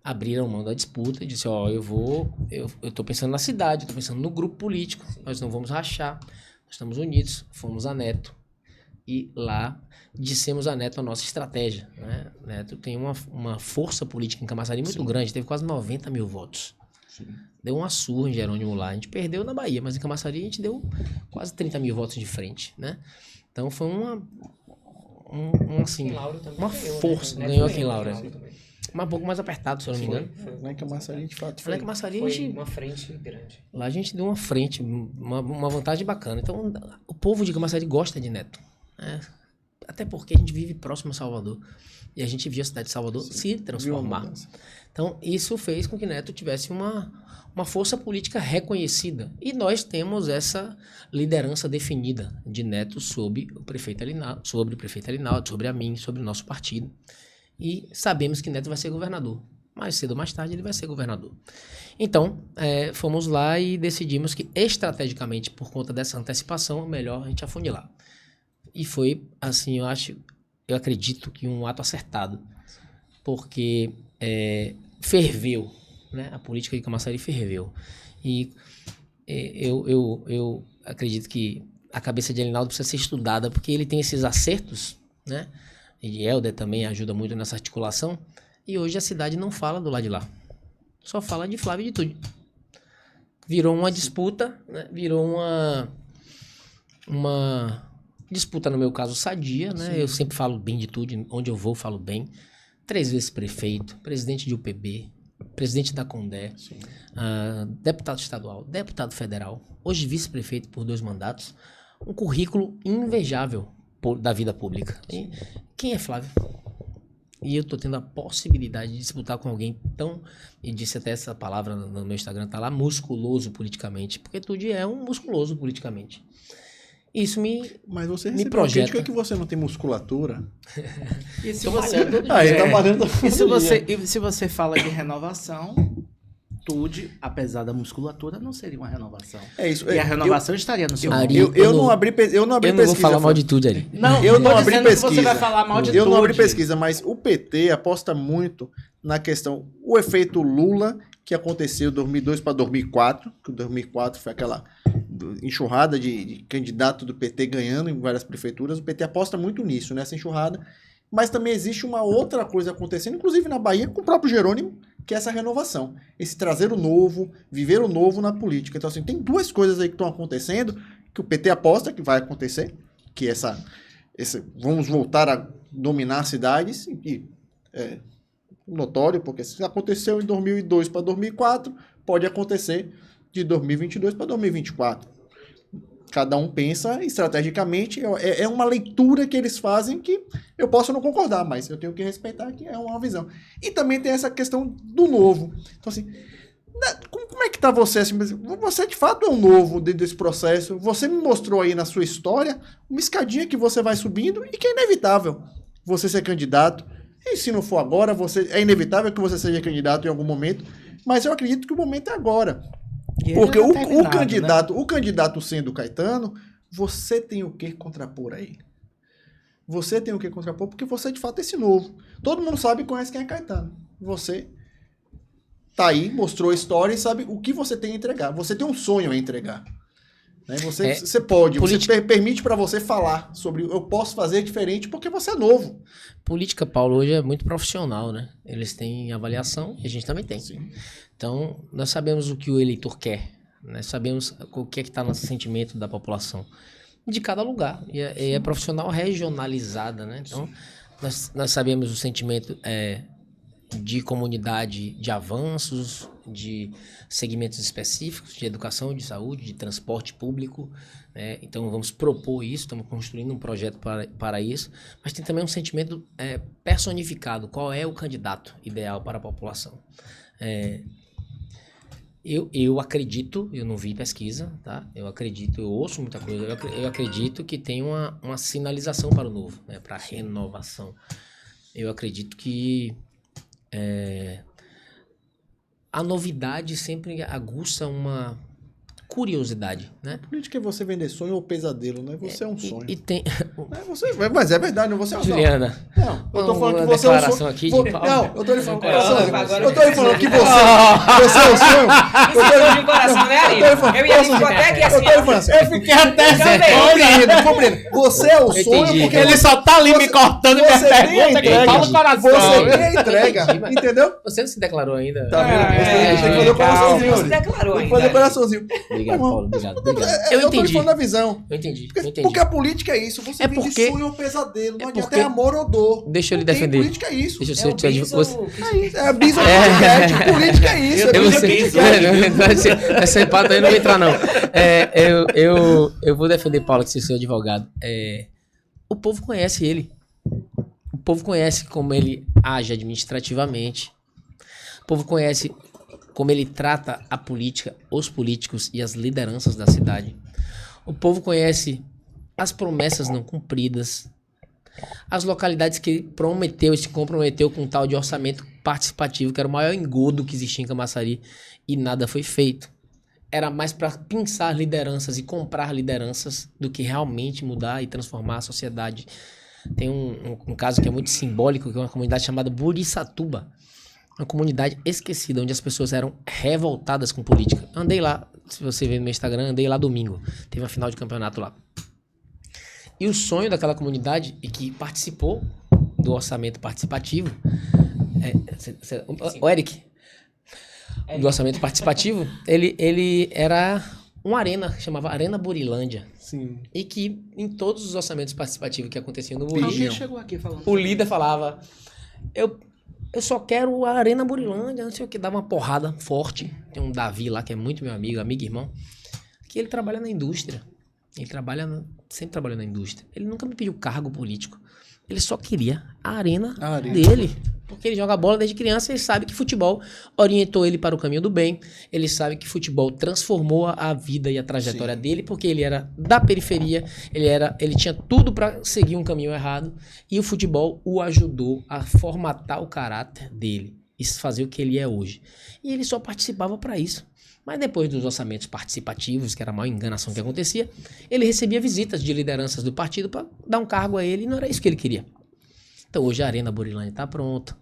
Abriram mão da disputa e disse, eu tô pensando na cidade, tô pensando no grupo político, nós não vamos rachar, nós estamos unidos, fomos a Neto e lá dissemos a Neto a nossa estratégia, né? Neto tem uma força política em Camaçari muito grande, teve quase 90 mil votos. Deu uma surra em Jerônimo lá. A gente perdeu na Bahia, mas em Camaçari a gente deu quase 30 mil votos de frente, né? Então foi assim, Em Lauro também uma ganhou, né? força. Neto Ganhou aqui em ganhou Lauro. também. Mas um pouco mais apertado, se eu não me engano. Lá em Camaçari, de fato, Lá foi. em Camaçari a Foi gente... uma frente grande. Lá a gente deu uma frente, uma vantagem bacana. Então, o povo de Camaçari gosta de Neto, né? Até porque a gente vive próximo a Salvador. E a gente viu a cidade de Salvador se Viu a transformar. mudança. Então, isso fez com que Neto tivesse uma força política reconhecida. E nós temos essa liderança definida de Neto sobre o prefeito Alinaldo, sobre a mim, sobre o nosso partido. E sabemos que Neto vai ser governador. Mais cedo ou mais tarde ele vai ser governador. Então, fomos lá e decidimos que estrategicamente, por conta dessa antecipação, é melhor a gente afunilar. E foi, assim, eu acredito que um ato acertado. Porque ferveu, né? A política de Camaçari ferveu. E eu acredito que a cabeça de Alinaldo precisa ser estudada, porque ele tem esses acertos, né? E Helder também ajuda muito nessa articulação. E hoje a cidade não fala do lado de lá. Só fala de Flávio de Tude. Virou uma disputa, né? Virou uma disputa, no meu caso, sadia, né? Sim. Eu sempre falo bem de Tude, onde eu vou, falo bem. 3 vezes prefeito, presidente de UPB, presidente da Condé, deputado estadual, deputado federal, hoje vice-prefeito por 2 mandatos. Um currículo invejável da vida pública. E quem é Flávio? E eu tô tendo a possibilidade de disputar com alguém tão, e disse até essa palavra no meu Instagram, tá lá, musculoso politicamente, porque Tude é um musculoso politicamente. Isso Mas você me recebeu projeta. crítica que você não tem musculatura. E se Tô você, malhando todo dia. Aí, tá malhando e se todo você, dia. e se você fala de renovação, Tude, apesar da musculatura, não seria uma renovação. É isso. E a renovação estaria no seu Ari, nome. Eu não abri pesquisa. Eu não vou falar mal de Tude ali. Não, eu não tô abri dizendo que pesquisa. você vai falar mal de Eu não Tude. abri pesquisa, mas o PT aposta muito na questão, o efeito Lula, que aconteceu de 2002 para 2004, que 2004 foi aquela enxurrada de candidato do PT ganhando em várias prefeituras. O PT aposta muito nisso, nessa enxurrada. Mas também existe uma outra coisa acontecendo, inclusive na Bahia, com o próprio Jerônimo, que é essa renovação. Esse trazer o novo, viver o novo na política. Então, assim, tem 2 coisas aí que estão acontecendo, que o PT aposta que vai acontecer, que vamos voltar a dominar as cidades, e é notório, porque se aconteceu em 2002 para 2004, pode acontecer de 2022 para 2024. Cada um pensa estrategicamente, é uma leitura que eles fazem que eu posso não concordar, mas eu tenho que respeitar que é uma visão. E também tem essa questão do novo. Então, assim, como é que tá você? Assim, você de fato é um novo dentro desse processo. Você me mostrou aí na sua história uma escadinha que você vai subindo e que é inevitável você ser candidato. E se não for agora, é inevitável que você seja candidato em algum momento, mas eu acredito que o momento é agora. E ele Porque é o determinado, né? candidato sendo Caetano, você tem o que contrapor a ele. Você tem o que contrapor porque você de fato é esse novo. Todo mundo sabe e conhece quem é Caetano. Você tá aí, mostrou a história e sabe o que você tem a entregar. Você tem um sonho a entregar. Né? Você pode, você permite para você falar sobre eu posso fazer diferente porque você é novo. Política, Paulo, hoje é muito profissional, né? Eles têm avaliação e a gente também tem. Sim. Então, nós sabemos o que o eleitor quer, nós sabemos o que é que está no sentimento da população de cada lugar. E é profissional regionalizada, né? Então, nós sabemos o sentimento de comunidade, de avanços, de segmentos específicos, de educação, de saúde, de transporte público. Né? Então, vamos propor isso, estamos construindo um projeto para isso. Mas tem também um sentimento personificado. Qual é o candidato ideal para a população? Eu acredito, eu não vi pesquisa, tá? Eu acredito, eu ouço muita coisa, eu acredito que tem uma sinalização para o novo, né? Para a renovação. Eu acredito que a novidade sempre aguça curiosidade, né? Política é você vender sonho ou pesadelo, né? Você é um sonho. E tem... Mas é verdade, não você é um sonho. Juliana, Não, eu tô falando uma que você é um declaração sonho. aqui de Paulo. Não, eu tô lhe falando, Agora eu tô lhe falando que você é um sonho. Isso de coração, né, Ari? Eu ia ficou até aqui assim. Eu tô lhe falando assim. Eu fiquei até Compreendo. Você é o sonho entendi. porque Ele só tá ali me cortando minha você tem a pergunta que entrega. fala no coração. Você tem a entrega, Entendi, mas- entendeu? Você não se declarou ainda. Tá vendo? Você tem que fazer o Você coraçãozinho. declarou Tem que fazer o ainda. coraçãozinho. Obrigado, Paulo. Obrigado. Eu tô lhe entendi. falando da visão. Eu entendi. Porque a política é isso. Você É vive porque- sonho ou pesadelo. Não é adianta porque- é amor ou dor. Deixa eu lhe Não tem, defender. Política é isso. Deixa eu É ser... o bis ou o que- É a bisa política é isso. Eu É vou bisa ser... Essa empata aí não vai entrar, não. Eu vou defender Paulo, que se seu advogado. O povo conhece ele. O povo conhece como ele age administrativamente. O povo conhece como ele trata a política, os políticos e as lideranças da cidade. O povo conhece as promessas não cumpridas, as localidades que ele prometeu e se comprometeu com um tal de orçamento participativo, que era o maior engodo que existia em Camaçari, e nada foi feito. Era mais para pinçar lideranças e comprar lideranças do que realmente mudar e transformar a sociedade. Tem um caso que é muito simbólico, que é uma comunidade chamada Burissatuba. Uma comunidade esquecida, onde as pessoas eram revoltadas com política. Andei lá, se você ver no meu Instagram, andei lá domingo. Teve uma final de campeonato lá. E o sonho daquela comunidade, e que participou do orçamento participativo, o Eric, do orçamento participativo, ele era uma arena, que chamava Arena Burilândia. Sim. E que em todos os orçamentos participativos que aconteciam no Alguém Buri, chegou aqui falando. o líder falava, eu só quero a Arena Burilândia, não sei o que, dava uma porrada forte. Tem um Davi lá, que é muito meu amigo e irmão, que ele trabalha na indústria. Ele sempre trabalhou na indústria. Ele nunca me pediu cargo político. Ele só queria a arena dele. Porque ele joga bola desde criança e ele sabe que futebol orientou ele para o caminho do bem. Ele sabe que futebol transformou a vida e a trajetória dele, porque ele era da periferia, ele tinha tudo para seguir um caminho errado. E o futebol o ajudou a formatar o caráter dele e fazer o que ele é hoje. E ele só participava para isso. Mas depois dos orçamentos participativos, que era a maior enganação que acontecia, ele recebia visitas de lideranças do partido para dar um cargo a ele, e não era isso que ele queria. Então hoje a Arena Burilândia está pronta,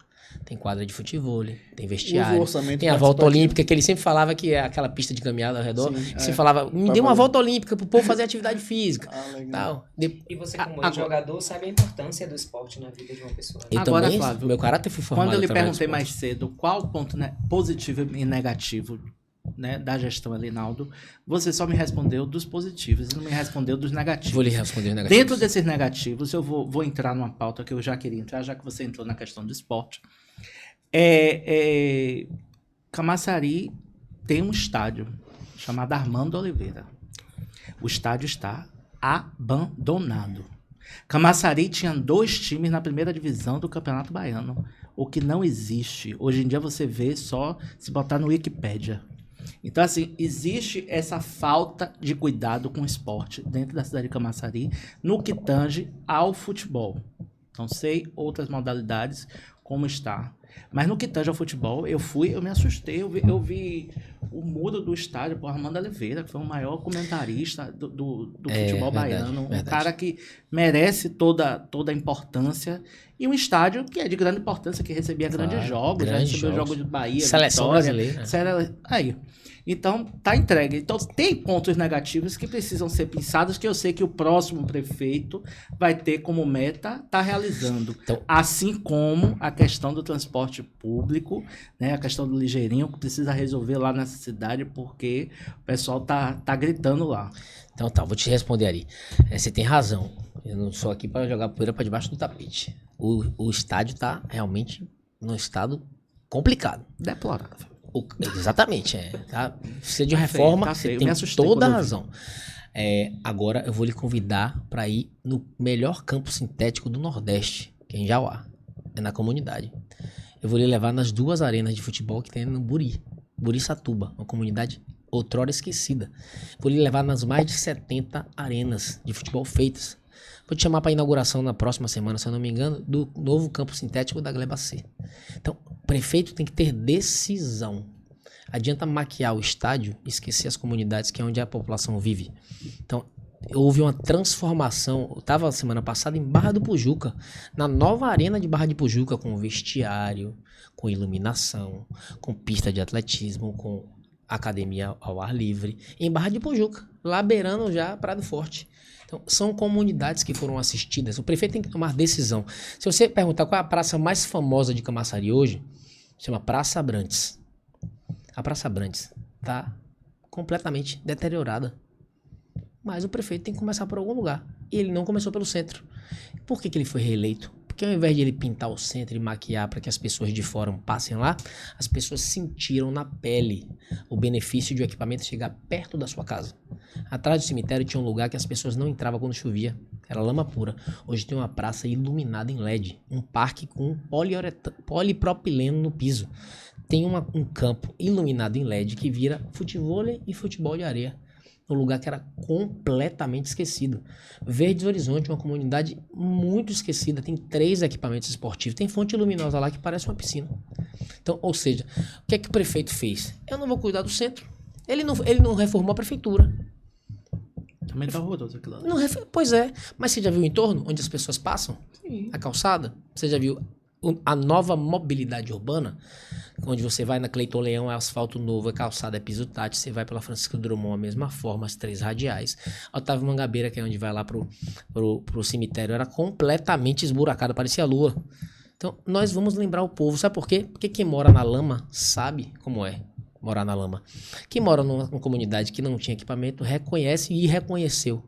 tem quadra de futebol, tem vestiário, tem a volta olímpica, que ele sempre falava que é aquela pista de caminhada ao redor, você falava, me dê uma volta olímpica pro povo fazer atividade física. Legal. E você, como jogador, sabe a importância do esporte na vida de uma pessoa. Eu Agora, também, Flávio, meu caráter foi formado Quando eu lhe através do perguntei esporte. mais cedo qual o ponto positivo e negativo, né, da gestão Elinaldo, você só me respondeu dos positivos e não me respondeu dos negativos. Vou lhe responder os negativos. Dentro desses negativos, eu vou entrar numa pauta que eu já queria entrar, já que você entrou na questão do esporte. Camaçari tem um estádio chamado Armando Oliveira. O estádio está abandonado. Camaçari tinha 2 times na primeira divisão do Campeonato Baiano, o que não existe. Hoje em dia você vê só se botar no Wikipédia. Então, assim, existe essa falta de cuidado com o esporte dentro da cidade de Camaçari, no que tange ao futebol. Não sei outras modalidades como está. Mas no que tange ao futebol, eu me assustei. Eu vi o muro do estádio por Armando Oliveira, que foi o maior comentarista do futebol baiano. Um cara que merece toda a importância. E um estádio que é de grande importância, que recebia grandes jogos. Já recebeu jogos de Bahia, Seleção Vitória, brasileira. Aí. Então, tá entregue. Então, tem pontos negativos que precisam ser pensados, que eu sei que o próximo prefeito vai ter como meta estar realizando. Então, assim como a questão do transporte público, né, a questão do ligeirinho, que precisa resolver lá nessa cidade, porque o pessoal tá gritando lá. Então tá, vou te responder ali. Você tem razão. Eu não sou aqui para jogar poeira para debaixo do tapete. O estádio tá realmente num estado complicado. Deplorável. Exatamente, tá? Precisa de reforma, você tem toda a razão. Agora eu vou lhe convidar para ir no melhor campo sintético do Nordeste, que é em Jauá, na comunidade. Eu vou lhe levar nas 2 arenas de futebol que tem no Burissatuba, uma comunidade outrora esquecida. Vou lhe levar nas mais de 70 arenas de futebol feitas. Vou te chamar para a inauguração na próxima semana, se eu não me engano, do novo campo sintético da Gleba C. Então, o prefeito tem que ter decisão. Adianta maquiar o estádio e esquecer as comunidades, que é onde a população vive. Então, houve uma transformação. Eu estava semana passada em Barra do Pujuca, na nova arena de Barra de Pujuca, com vestiário, com iluminação, com pista de atletismo, com academia ao ar livre, em Barra de Pujuca, lá beirando já Prado Forte. Então, são comunidades que foram assistidas. O prefeito tem que tomar decisão. Se você perguntar qual é a praça mais famosa de Camaçari hoje, chama Praça Abrantes. A Praça Abrantes está completamente deteriorada. Mas o prefeito tem que começar por algum lugar. E ele não começou pelo centro. Por que ele foi reeleito? Porque ao invés de ele pintar o centro e maquiar para que as pessoas de fora passem lá, as pessoas sentiram na pele o benefício de o equipamento chegar perto da sua casa. Atrás do cemitério tinha um lugar que as pessoas não entravam quando chovia. Era lama pura. Hoje tem uma praça iluminada em LED. Um parque com polipropileno no piso. Tem um campo iluminado em LED que vira futevôlei e futebol de areia. Um lugar que era completamente esquecido. Verdes Horizonte, uma comunidade muito esquecida, tem 3 equipamentos esportivos, tem fonte luminosa lá que parece uma piscina. Então, ou seja, o que é que o prefeito fez? Eu não vou cuidar do centro. Ele não reformou a prefeitura. Também tá horroroso aquilo lá. Pois é, mas você já viu o entorno onde as pessoas passam? Sim. A calçada? Você já viu a nova mobilidade urbana? Onde você vai na Cleiton Leão, é asfalto novo, é calçada, é piso tátil. Você vai pela Francisco Drummond, a mesma forma, as 3 radiais. Otávio Mangabeira, que é onde vai lá pro cemitério, era completamente esburacado, parecia a lua. Então, nós vamos lembrar o povo. Sabe por quê? Porque quem mora na lama sabe como é morar na lama. Quem mora numa comunidade que não tinha equipamento, reconhece e reconheceu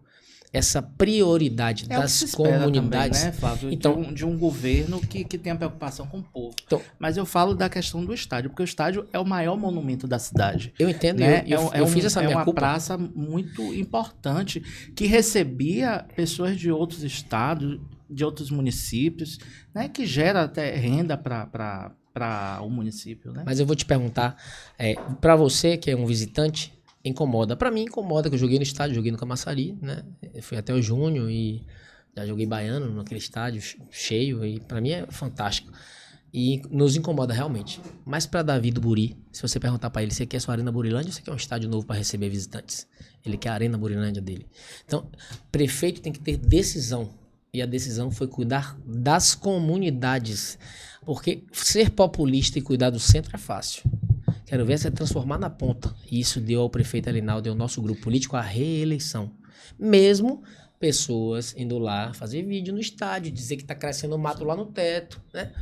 essa prioridade das comunidades. Também, né, Flávio? Então, de um governo que tenha preocupação com o povo. Então, mas eu falo da questão do estádio, porque o estádio é o maior monumento da cidade. Eu entendo, né? eu fiz essa minha culpa. É uma praça muito importante que recebia pessoas de outros estados, de outros municípios, né? Que gera até renda para o município, né? Mas eu vou te perguntar, para você que é um visitante, incomoda? Para mim incomoda, que eu joguei no estádio, joguei no Camaçari, né? Eu fui até o Júnior e já joguei baiano naquele estádio cheio e para mim é fantástico. E nos incomoda realmente. Mas para Davi do Buri, se você perguntar para ele, você quer sua Arena Burilândia ou você quer um estádio novo para receber visitantes? Ele quer a Arena Burilândia dele. Então, prefeito tem que ter decisão. E a decisão foi cuidar das comunidades. Porque ser populista e cuidar do centro é fácil. Quero ver você transformar na ponta. E isso deu ao prefeito Alinaldo e ao nosso grupo político a reeleição. Mesmo pessoas indo lá fazer vídeo no estádio, dizer que está crescendo mato lá no teto, né?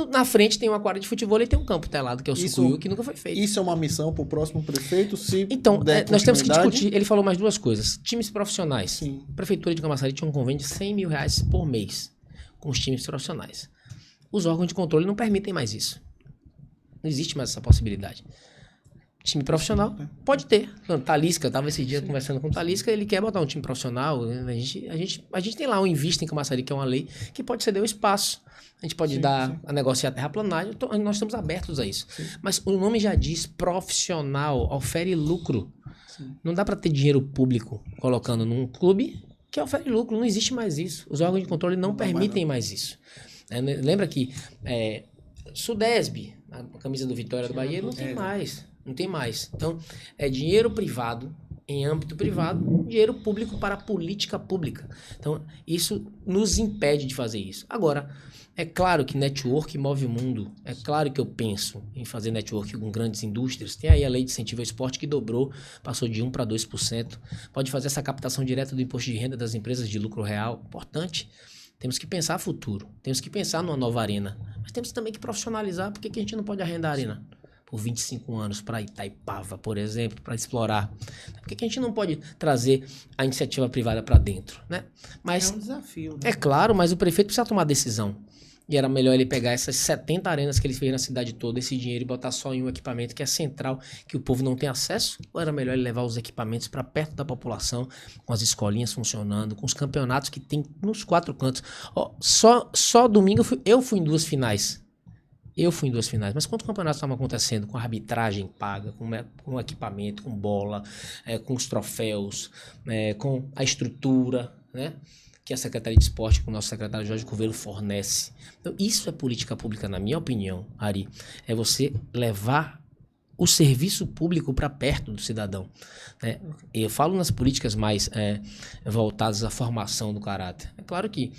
Na frente tem uma quadra de futebol e tem um campo telado, que é o Sucuyu, que nunca foi feito. Isso é uma missão para o próximo prefeito, se então, der nós temos que continuidade. discutir. Ele falou mais 2 coisas. Times profissionais. Sim. A Prefeitura de Camaçari tinha um convênio de R$100 mil por mês com os times profissionais. Os órgãos de controle não permitem mais isso. Não existe mais essa possibilidade. Time profissional pode ter. Talisca, eu estava esse dia conversando com o Talisca, ele quer botar um time profissional. A gente tem lá um Invista em Camaçari, que é uma lei que pode ceder o espaço. A gente pode a negociar a terraplanagem. Nós estamos abertos a isso. Sim. Mas o nome já diz profissional, ofere lucro. Sim. Não dá para ter dinheiro público colocando num clube que ofere lucro. Não existe mais isso. Os órgãos de controle não permitem mais isso. Lembra que Sudesb, a camisa do Vitória do Bahia, não tem mais. Não tem mais. Então, é dinheiro privado, em âmbito privado, dinheiro público para política pública. Então, isso nos impede de fazer isso. Agora, é claro que network move o mundo. É claro que eu penso em fazer network com grandes indústrias. Tem aí a lei de incentivo ao esporte que dobrou, passou de 1% para 2%. Pode fazer essa captação direta do imposto de renda das empresas de lucro real. Importante. Temos que pensar futuro. Temos que pensar numa nova arena. Mas temos também que profissionalizar. Por que a gente não pode arrendar a arena por 25 anos para Itaipava, por exemplo, para explorar? Por que a gente não pode trazer a iniciativa privada para dentro, né? Mas, é um desafio, né? É claro, mas o prefeito precisa tomar decisão. E era melhor ele pegar essas 70 arenas que ele fez na cidade toda, esse dinheiro, e botar só em um equipamento que é central, que o povo não tem acesso? Ou era melhor ele levar os equipamentos para perto da população, com as escolinhas funcionando, com os campeonatos que tem nos 4 cantos? Só domingo eu fui em 2 finais. Mas quantos campeonatos estavam acontecendo com a arbitragem paga, com equipamento, com bola, com os troféus, com a estrutura, né? Que a Secretaria de Esporte, com o nosso secretário Jorge Covello, fornece. Então, isso é política pública, na minha opinião, Ari. É você levar o serviço público para perto do cidadão, né? Eu falo nas políticas mais voltadas à formação do caráter. É claro que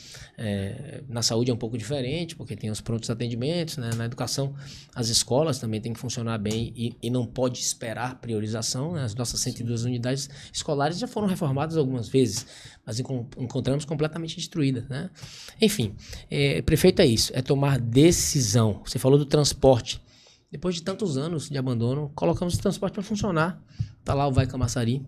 na saúde é um pouco diferente, porque tem os prontos atendimentos, né? Na educação, as escolas também têm que funcionar bem e não pode esperar priorização, né? As nossas 102 unidades escolares já foram reformadas algumas vezes, mas encontramos completamente destruídas, né? Enfim, prefeito, é isso, é tomar decisão. Você falou do transporte. Depois de tantos anos de abandono, colocamos o transporte para funcionar. Tá lá o Vai Camaçari,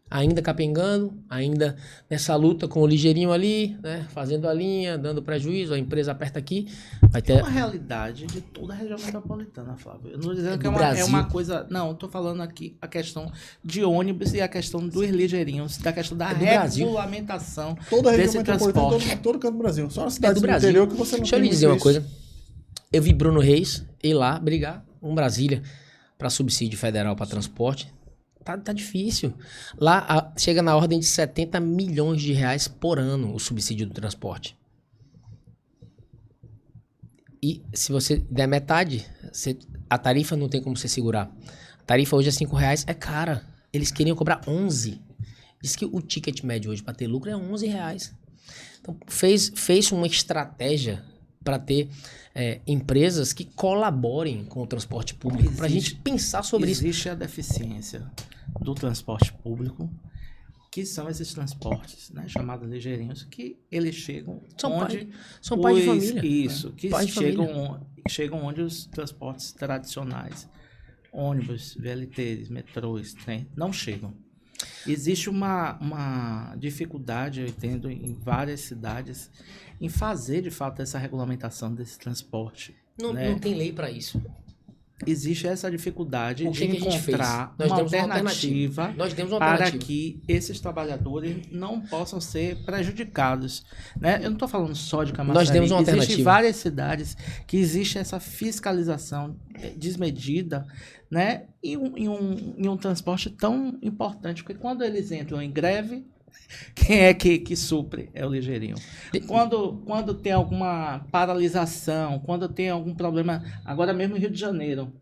ainda capengando, ainda nessa luta com o ligeirinho ali, né? Fazendo a linha, dando prejuízo, a empresa aperta aqui. Vai ter... É uma realidade de toda a região metropolitana, Flávio. Eu não estou dizendo que é uma coisa... Não, eu estou falando aqui a questão de ônibus e a questão dos ligeirinhos, da questão da regulamentação toda a região desse metropolitana, transporte. todo canto do Brasil. Só nas cidades do do Brasil. interior que você não Deixa eu tem lhe dizer muito uma isso. coisa. Eu vi Bruno Reis ir lá brigar com Brasília para subsídio federal para transporte. Tá difícil. Lá chega na ordem de 70 milhões de reais por ano o subsídio do transporte. E se você der metade, a tarifa não tem como você segurar. A tarifa hoje é R$5, é cara. Eles queriam cobrar 11. Diz que o ticket médio hoje para ter lucro é R$11. Então fez uma estratégia para ter empresas que colaborem com o transporte público, para a gente pensar sobre isso. Existe a deficiência do transporte público, que são esses transportes, né, chamados ligeirinhos, que eles chegam São pais de família. Isso, né? que chegam onde os transportes tradicionais, ônibus, VLTs, metrôs, trem, não chegam. Existe uma dificuldade, eu entendo, em várias cidades, em fazer, de fato, essa regulamentação desse transporte. Não tem lei para isso. Existe essa dificuldade O que de que a gente encontrar fez? uma alternativa Nós demos uma para alternativa. que esses trabalhadores não possam ser prejudicados, né? Eu não estou falando só de Camaçari. Nós demos uma Existem alternativa. várias cidades que existe essa fiscalização desmedida, né? Em um transporte tão importante, porque quando eles entram em greve, quem é que supre? É o ligeirinho. Quando tem alguma paralisação, quando tem algum problema, agora mesmo em Rio de Janeiro,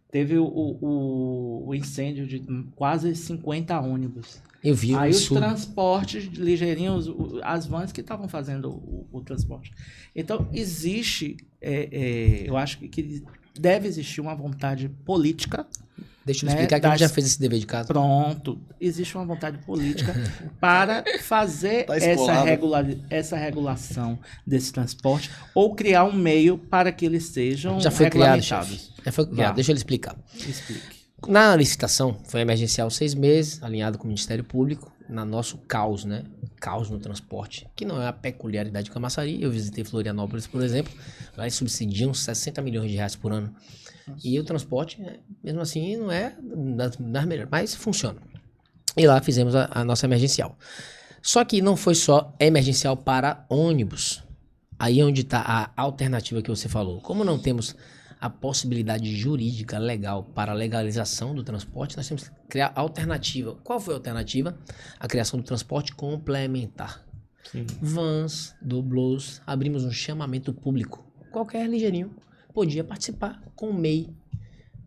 teve o incêndio de quase 50 ônibus. Eu vi Aí os isso. transportes ligeirinhos, as vans que estavam fazendo o transporte. Então, existe, eu acho que deve existir uma vontade política. Deixa eu explicar que a gente já fez esse dever de casa. Pronto, existe uma vontade política para fazer Tá essa regulação desse transporte ou criar um meio para que eles sejam Já foi criado, regulamentados. chefe. Já foi criado. Deixa eu lhe explicar. Explique. Na licitação, foi emergencial 6 meses, alinhado com o Ministério Público, na nosso caos, né? Caos no transporte, que não é a peculiaridade de Camaçari. Eu visitei Florianópolis, por exemplo, lá eles subsidiam 60 milhões de reais por ano. Nossa. E o transporte, mesmo assim, não é das melhores, mas funciona. E lá fizemos a nossa emergencial. Só que não foi só emergencial para ônibus. Aí é onde está a alternativa que você falou. Como não temos a possibilidade jurídica legal para a legalização do transporte, nós temos que criar alternativa. Qual foi a alternativa? A criação do transporte complementar. Sim. Vans, doblôs, abrimos um chamamento público. Qualquer ligeirinho podia participar com o MEI,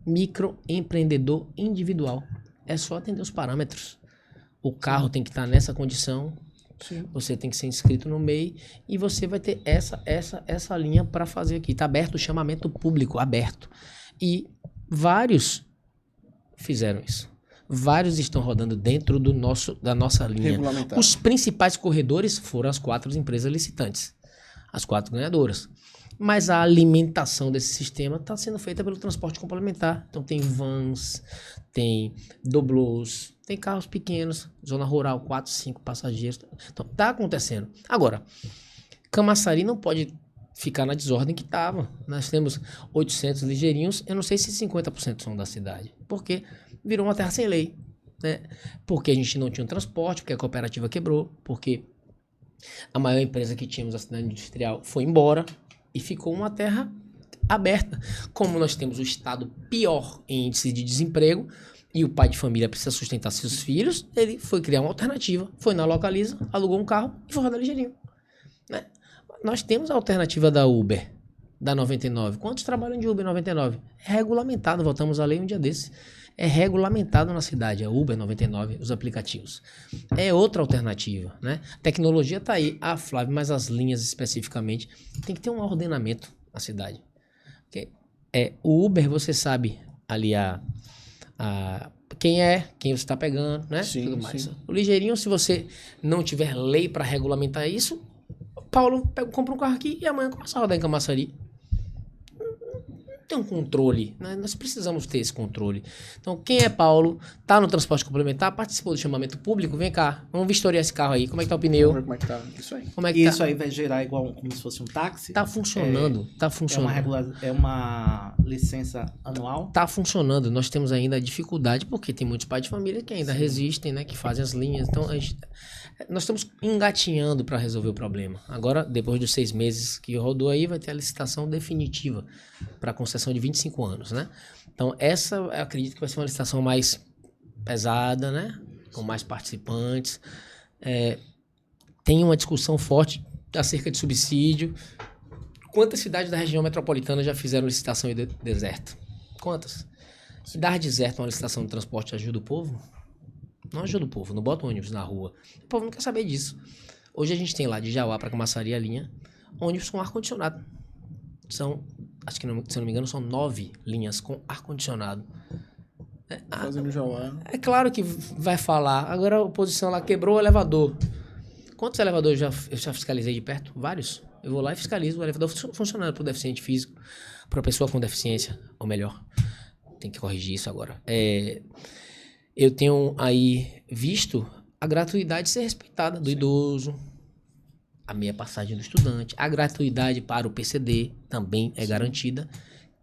microempreendedor individual. É só atender os parâmetros. O carro tem que estar nessa condição. Sim. Você tem que ser inscrito no MEI e você vai ter essa linha para fazer aqui. Está aberto o chamamento público, aberto. E vários fizeram isso. Vários estão rodando dentro da nossa linha. Os principais corredores foram as 4 empresas licitantes. As 4 ganhadoras. Mas a alimentação desse sistema está sendo feita pelo transporte complementar. Então tem vans, tem doblôs, tem carros pequenos, zona rural, 4, 5 passageiros. Então está acontecendo. Agora, Camaçari não pode ficar na desordem que estava. Nós temos 800 ligeirinhos, eu não sei se 50% são da cidade. Porque virou uma terra sem lei. Né? Porque a gente não tinha um transporte, porque a cooperativa quebrou, porque a maior empresa que tínhamos, a cidade industrial, foi embora. E ficou uma terra aberta. Como nós temos o estado pior em índice de desemprego e o pai de família precisa sustentar seus filhos, ele foi criar uma alternativa. Foi na Localiza, alugou um carro e foi rodar ligeirinho. Né? Nós temos a alternativa da Uber. da 99? Quantos trabalham de Uber 99? É regulamentado, voltamos à lei um dia desse. É regulamentado na cidade, a Uber 99, os aplicativos. É outra alternativa, né? A tecnologia tá aí. Ah, Flávio, mas as linhas especificamente, tem que ter um ordenamento na cidade. Porque, o Uber, você sabe ali quem você está pegando, né? Sim, Tudo mais. sim. O ligeirinho, se você não tiver lei para regulamentar isso, Paulo compra um carro aqui e amanhã começa a rodar em Camaçari. Tem um controle, né? Nós precisamos ter esse controle. Então, quem é Paulo, tá no transporte complementar, participou do chamamento público, vem cá, vamos vistoriar esse carro aí, como é que tá o pneu? Vamos ver como é que tá. Isso aí. Como é que E tá? isso aí vai gerar igual como se fosse um táxi? Tá funcionando, tá funcionando. É uma licença anual? Tá funcionando, nós temos ainda dificuldade, porque tem muitos pais de família que ainda resistem, né, que fazem as linhas, então nós estamos engatinhando para resolver o problema. Agora, depois dos 6 meses que rodou aí, vai ter a licitação definitiva para concessão de 25 anos, né? Então, essa eu acredito que vai ser uma licitação mais pesada, né, com mais participantes. Tem uma discussão forte acerca de subsídio. Quantas cidades da região metropolitana já fizeram licitação em deserto? Quantas? Se dar deserto uma licitação de transporte ajuda o povo? Não ajuda o povo, não bota ônibus na rua. O povo não quer saber disso. Hoje a gente tem lá de Jauá para Camaçari a linha, ônibus com ar-condicionado. São, acho que se eu não me engano, são 9 linhas com ar-condicionado. Fazendo Jauá. É claro que vai falar. Agora a oposição lá quebrou o elevador. Quantos elevadores eu já fiscalizei de perto? Vários. Eu vou lá e fiscalizo o elevador funcionando para o deficiente físico, para a pessoa com deficiência, ou melhor, tem que corrigir isso agora. Eu tenho aí visto a gratuidade ser respeitada do idoso, a meia passagem do estudante, a gratuidade para o PCD também é garantida,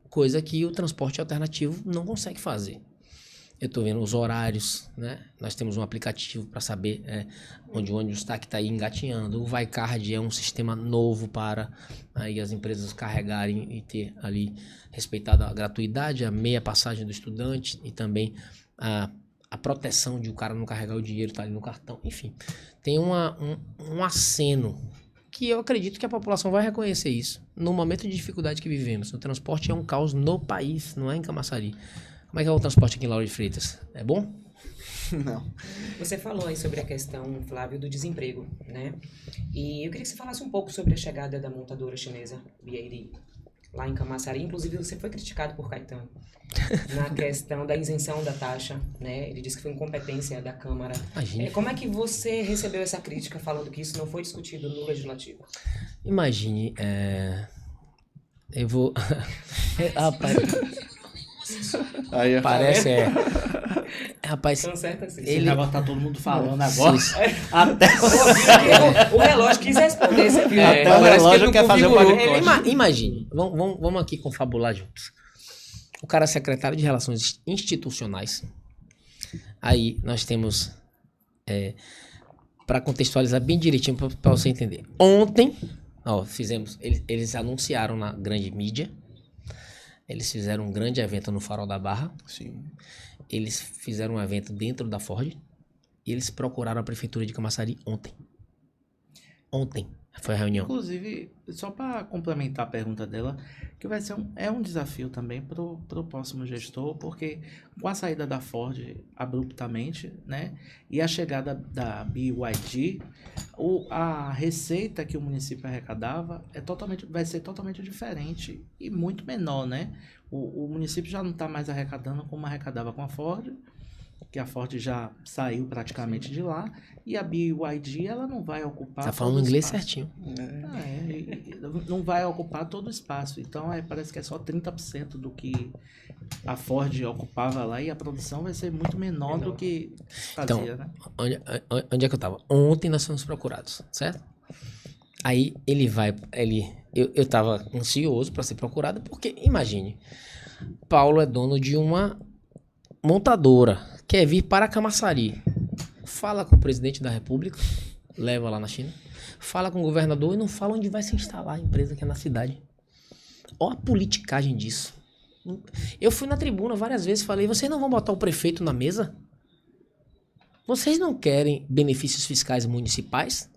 coisa que o transporte alternativo não consegue fazer. Eu estou vendo os horários, né? Nós temos um aplicativo para saber onde o ônibus está, que está aí engatinhando. O Vaicard é um sistema novo para aí as empresas carregarem e ter ali respeitado a gratuidade, a meia passagem do estudante e também a proteção de o cara não carregar o dinheiro, tá ali no cartão. Enfim, tem um aceno que eu acredito que a população vai reconhecer isso. No momento de dificuldade que vivemos, o transporte é um caos no país, não é em Camaçari. Como é que é o transporte aqui em Lauro de Freitas? É bom? Não. Você falou aí sobre a questão, Flávio, do desemprego, né? E eu queria que você falasse um pouco sobre a chegada da montadora chinesa BYD lá em Camaçari. Inclusive, você foi criticado por Caetano na questão da isenção da taxa, né? Ele disse que foi incompetência da Câmara. Imagine. Como é que você recebeu essa crítica falando que isso não foi discutido no Legislativo? Imagine, eu vou... Rapaz, Aí, parece, Rapaz, Então, certo assim. Ele vai botar todo mundo falando agora. Sim. Até O relógio quis responder, você viu? Até o parece relógio ele quer não fazer o configurou. pacote. Imagine, vamos aqui confabular juntos. O cara é secretário de Relações Institucionais. Aí nós temos, para contextualizar bem direitinho para você entender. Ontem, eles anunciaram na grande mídia. Eles fizeram um grande evento no Farol da Barra. Sim. Eles fizeram um evento dentro da Ford. E eles procuraram a prefeitura de Camaçari ontem. Ontem foi a reunião. Inclusive, só para complementar a pergunta dela, que vai ser um desafio também pro próximo gestor, porque com a saída da Ford abruptamente, né, e a chegada da BYD, a receita que o município arrecadava vai ser totalmente diferente e muito menor, né? O município já não está mais arrecadando como arrecadava com a Ford, que a Ford já saiu praticamente de lá, e a BYD, ela não vai ocupar... Tá falando todo o inglês espaço. certinho. Não vai ocupar todo o espaço. Então, parece que é só 30% do que a Ford ocupava lá, e a produção vai ser muito menor do que fazia, né? Onde é que eu tava? Ontem nós fomos procurados, certo? Aí eu tava ansioso para ser procurado, porque, imagine, Paulo é dono de uma montadora, quer vir para Camaçari, fala com o presidente da República, leva lá na China, fala com o governador e não fala onde vai se instalar a empresa que é na cidade. Olha a politicagem disso. Eu fui na tribuna várias vezes e falei, vocês não vão botar o prefeito na mesa? Vocês não querem benefícios fiscais municipais?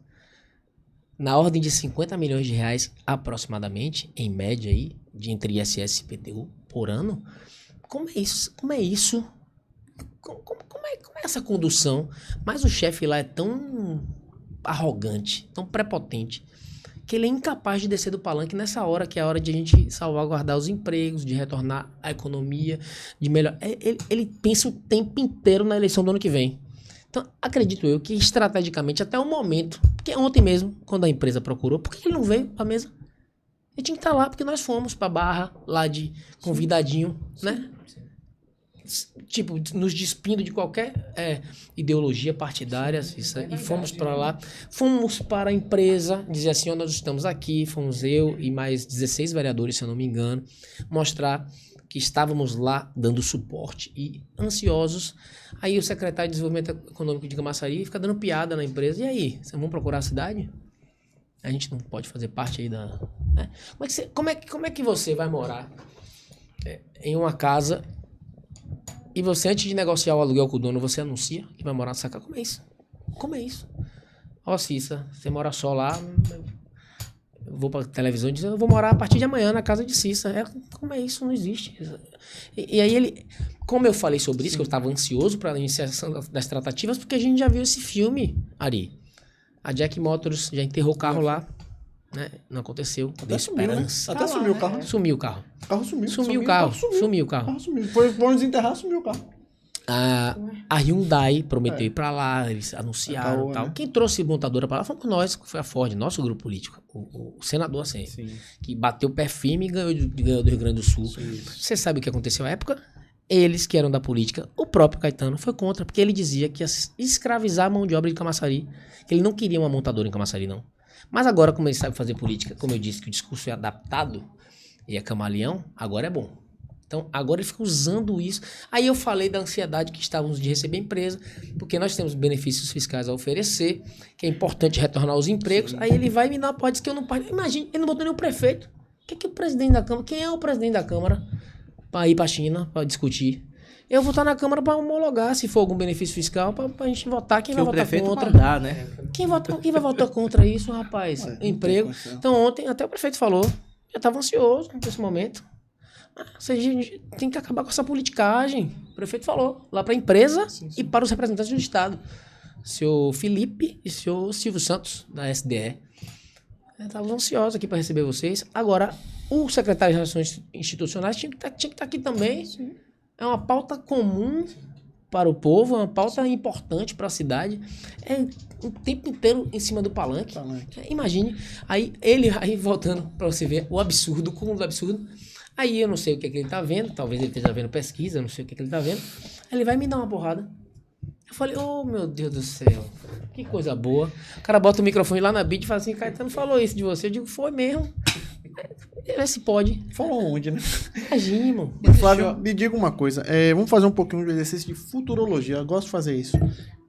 na ordem de 50 milhões de reais aproximadamente, em média aí, entre ISS e IPTU por ano. Como é isso? Como é essa condução? Mas o chefe lá é tão arrogante, tão prepotente, que ele é incapaz de descer do palanque nessa hora, que é a hora de a gente salvaguardar os empregos, de retornar a economia, de melhor. Ele pensa o tempo inteiro na eleição do ano que vem. Então, acredito eu que estrategicamente, até o momento, porque ontem mesmo, quando a empresa procurou, por que ele não veio para a mesa? Ele tinha que estar lá, porque nós fomos para a Barra, lá de convidadinho, né? Tipo, nos despindo de qualquer ideologia partidária, e fomos para lá, fomos para a empresa, dizer assim, ó, nós estamos aqui, fomos eu e mais 16 vereadores, se eu não me engano, mostrar que estávamos lá dando suporte e ansiosos. Aí o secretário de Desenvolvimento Econômico de Camaçari fica dando piada na empresa, e aí, vocês vão procurar a cidade? A gente não pode fazer parte aí da... Né? Como é que você vai morar em uma casa... E você, antes de negociar o aluguel com o dono, você anuncia que vai morar nessa casa? Como é isso? Como é isso? Ó, Cissa, você mora só lá, eu vou pra televisão e diz, eu vou morar a partir de amanhã na casa de Cissa. Como é isso? Não existe. E aí ele, como eu falei sobre isso, que eu estava ansioso para a iniciação das tratativas, porque a gente já viu esse filme, Ari. A Jack Motors já enterrou o carro lá, né? Não aconteceu. Até sumiu, né? Até sumiu o carro. Sumiu o carro. O carro sumiu. Sumiu o carro. Sumiu o carro. O carro sumiu. Foram desenterrar, sumiu o carro. A Hyundai prometeu ir pra lá, eles anunciaram e tal. Né? Quem trouxe montadora pra lá foi nós, foi a Ford, nosso grupo político, o senador assim, que bateu o pé firme e ganhou do Rio Grande do Sul. Você sabe o que aconteceu na época? Eles que eram da política, o próprio Caetano foi contra, porque ele dizia que ia escravizar a mão de obra de Camaçari, que ele não queria uma montadora em Camaçari, não. Mas agora, como ele sabe fazer política, como eu disse que o discurso é adaptado e é camaleão, agora é bom. Então, agora ele fica usando isso. Aí eu falei da ansiedade que estávamos de receber a empresa, porque nós temos benefícios fiscais a oferecer, que é importante retornar os empregos. Sim. Aí ele vai me dar uma pode que eu não pago. Imagina, ele não botou nem o prefeito. O presidente da Câmara? Quem é o presidente da Câmara para ir para a China, para discutir? Eu vou estar na Câmara para homologar, se for algum benefício fiscal, para a gente votar. Quem vai votar contra? Mandar, né? Quem vai votar contra isso, rapaz? Emprego. Então, ontem, até o prefeito falou, eu estava ansioso nesse momento. A gente tem que acabar com essa politicagem. O prefeito falou, lá para a empresa e para os representantes do Estado. Seu Felipe e seu Silvio Santos, da SDE. Estávamos ansiosos aqui para receber vocês. Agora, o secretário de Relações Institucionais tinha que estar aqui também. Sim. É uma pauta comum para o povo, é uma pauta importante para a cidade. É o tempo inteiro em cima do palanque. Imagine. Aí voltando para você ver o absurdo, o cúmulo do absurdo. Aí eu não sei o que ele está vendo, talvez ele esteja vendo pesquisa, eu não sei o que ele está vendo. Aí ele vai me dar uma porrada. Eu falei, oh meu Deus do céu, que coisa boa. O cara bota o microfone lá na beat e fala assim, Caetano falou isso de você. Eu digo, foi mesmo. Vê se pode. Falou onde, né? Imagina, irmão. Flávio, me diga uma coisa. Vamos fazer um pouquinho de exercício de futurologia. Eu gosto de fazer isso.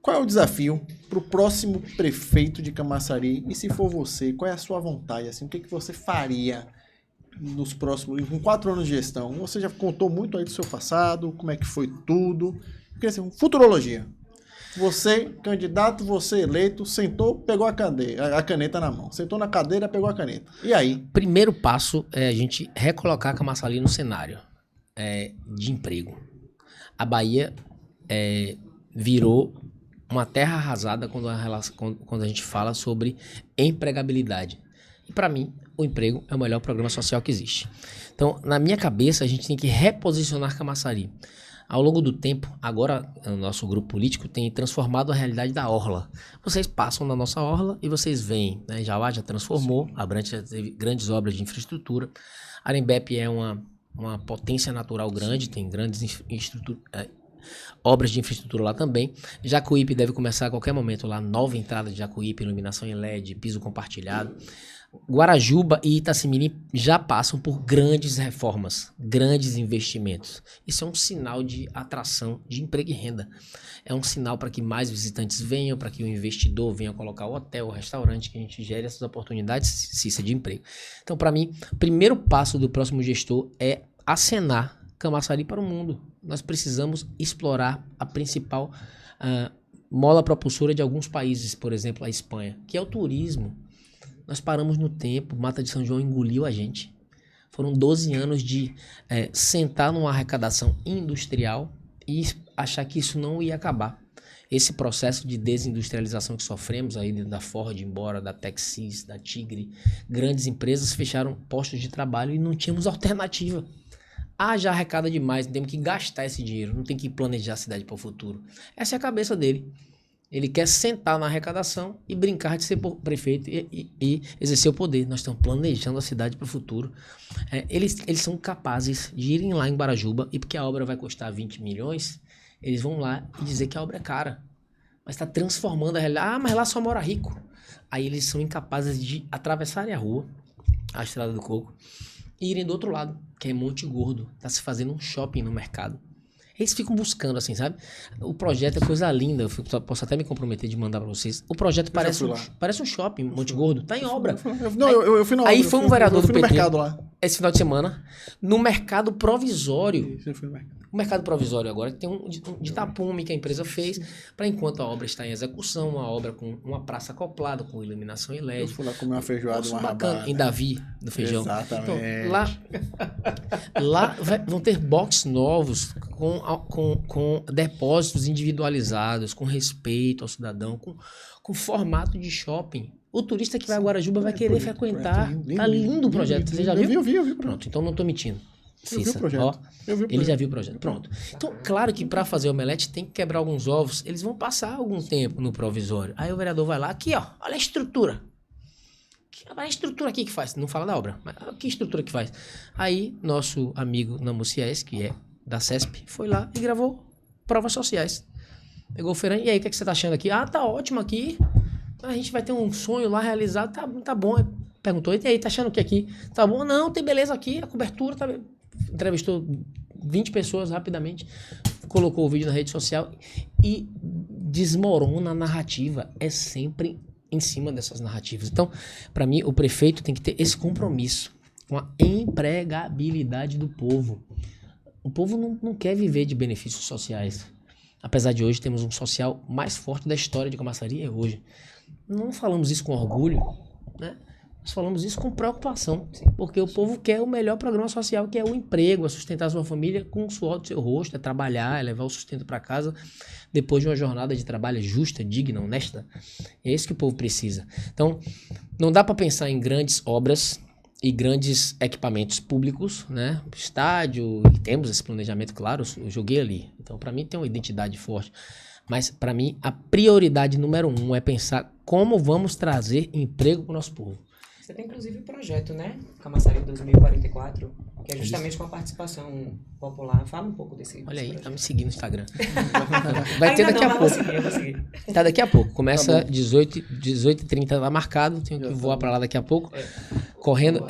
Qual é o desafio para o próximo prefeito de Camaçari? E se for você, qual é a sua vontade? Assim, o que você faria nos próximos... Com 4 anos de gestão? Você já contou muito aí do seu passado, como é que foi tudo. Eu queria saber, futurologia. Você, candidato, você eleito, sentou, pegou a caneta na mão. Sentou na cadeira, pegou a caneta. E aí? Primeiro passo é a gente recolocar Camaçari no cenário de emprego. A Bahia virou uma terra arrasada quando a gente fala sobre empregabilidade. E para mim, o emprego é o melhor programa social que existe. Então, na minha cabeça, a gente tem que reposicionar Camaçari. Ao longo do tempo, agora o nosso grupo político tem transformado a realidade da orla. Vocês passam na nossa orla e vocês veem, né? Jauá já transformou, Abrantes já teve grandes obras de infraestrutura. Arembepe é uma potência natural grande, tem grandes obras de infraestrutura lá também. Jacuípe deve começar a qualquer momento lá, nova entrada de Jacuípe, iluminação em LED, piso compartilhado. Guarajuba e Itacimirim já passam por grandes reformas, grandes investimentos. Isso é um sinal de atração de emprego e renda. É um sinal para que mais visitantes venham, para que o investidor venha colocar o hotel, o restaurante, que a gente gere essas oportunidades de emprego. Então, para mim, o primeiro passo do próximo gestor é acenar Camaçari para o mundo. Nós precisamos explorar a principal mola propulsora de alguns países, por exemplo, a Espanha, que é o turismo. Nós paramos no tempo, Mata de São João engoliu a gente. Foram 12 anos de sentar numa arrecadação industrial e achar que isso não ia acabar. Esse processo de desindustrialização que sofremos aí da Ford, embora, da Texas, da Tigre, grandes empresas fecharam postos de trabalho e não tínhamos alternativa. Já arrecada demais, temos que gastar esse dinheiro, não tem que planejar a cidade para o futuro. Essa é a cabeça dele. Ele quer sentar na arrecadação e brincar de ser prefeito e exercer o poder. Nós estamos planejando a cidade para o futuro. Eles são capazes de irem lá em Barajuba e porque a obra vai custar 20 milhões, eles vão lá e dizer que a obra é cara. Mas está transformando a realidade. Mas lá só mora rico. Aí eles são incapazes de atravessarem a rua, a Estrada do Coco, e irem do outro lado, que é Monte Gordo. Está se fazendo um shopping no mercado. Eles ficam buscando, assim, sabe? O projeto é coisa linda. Eu posso até me comprometer de mandar para vocês. O projeto parece um shopping, Monte Gordo. Tá em obra. Eu fui na obra. Aí foi um vereador do PT, no mercado lá. esse final de semana, no mercado provisório. Eu fui no mercado. O mercado provisório agora tem um de tapume que a empresa fez para enquanto a obra está em execução, uma obra com uma praça acoplada, com iluminação e Eu LED. fui lá comer uma feijoada, uma Bacana, rabada. em Davi, do feijão. Exatamente. Então, lá vão ter boxes novos com depósitos individualizados, com respeito ao cidadão, com formato de shopping. O turista que vai a Guarajuba vai querer frequentar. Tá lindo o projeto. Você já viu? Eu vi. Pronto, então não tô mentindo. Eu vi o Cissa, projeto. ó, Eu vi o ele já projeto. viu o projeto. Pronto. Então, claro que para fazer o omelete tem que quebrar alguns ovos. Eles vão passar algum tempo no provisório. Aí o vereador vai lá, aqui ó, olha a estrutura. Olha a estrutura aqui que faz. Não fala da obra, mas que estrutura que faz. Aí nosso amigo Namuciés, que é da CESP, foi lá e gravou provas sociais. Pegou o feirante, e aí, o que você tá achando aqui? Tá ótimo aqui. A gente vai ter um sonho lá realizado, tá bom. Aí perguntou, e aí, tá achando o que aqui? Tá bom? Não, tem beleza aqui, a cobertura tá... Entrevistou 20 pessoas rapidamente, colocou o vídeo na rede social e desmorona a narrativa. É sempre em cima dessas narrativas. Então, para mim, o prefeito tem que ter esse compromisso com a empregabilidade do povo. O povo não quer viver de benefícios sociais. Apesar de hoje termos um social mais forte da história de Camaçari, é hoje. Não falamos isso com orgulho, né? Nós falamos isso com preocupação, porque o povo quer o melhor programa social, que é o emprego, é sustentar a sua família com o suor do seu rosto, é trabalhar, é levar o sustento para casa depois de uma jornada de trabalho justa, digna, honesta. É isso que o povo precisa. Então, não dá para pensar em grandes obras e grandes equipamentos públicos, né? Estádio, e temos esse planejamento, claro, eu joguei ali. Então, para mim, tem uma identidade forte. Mas, para mim, a prioridade número 1 é pensar como vamos trazer emprego para o nosso povo. Você tem inclusive um projeto, né? Camaçari 2044, que é justamente com a participação popular. Fala um pouco desse Olha aí, projeto. tá me seguindo no Instagram. Vai ter daqui a Eu pouco. vou seguir. Tá daqui a pouco. Começa 18h30, tá marcado. Tenho que voar para lá daqui a pouco. Correndo.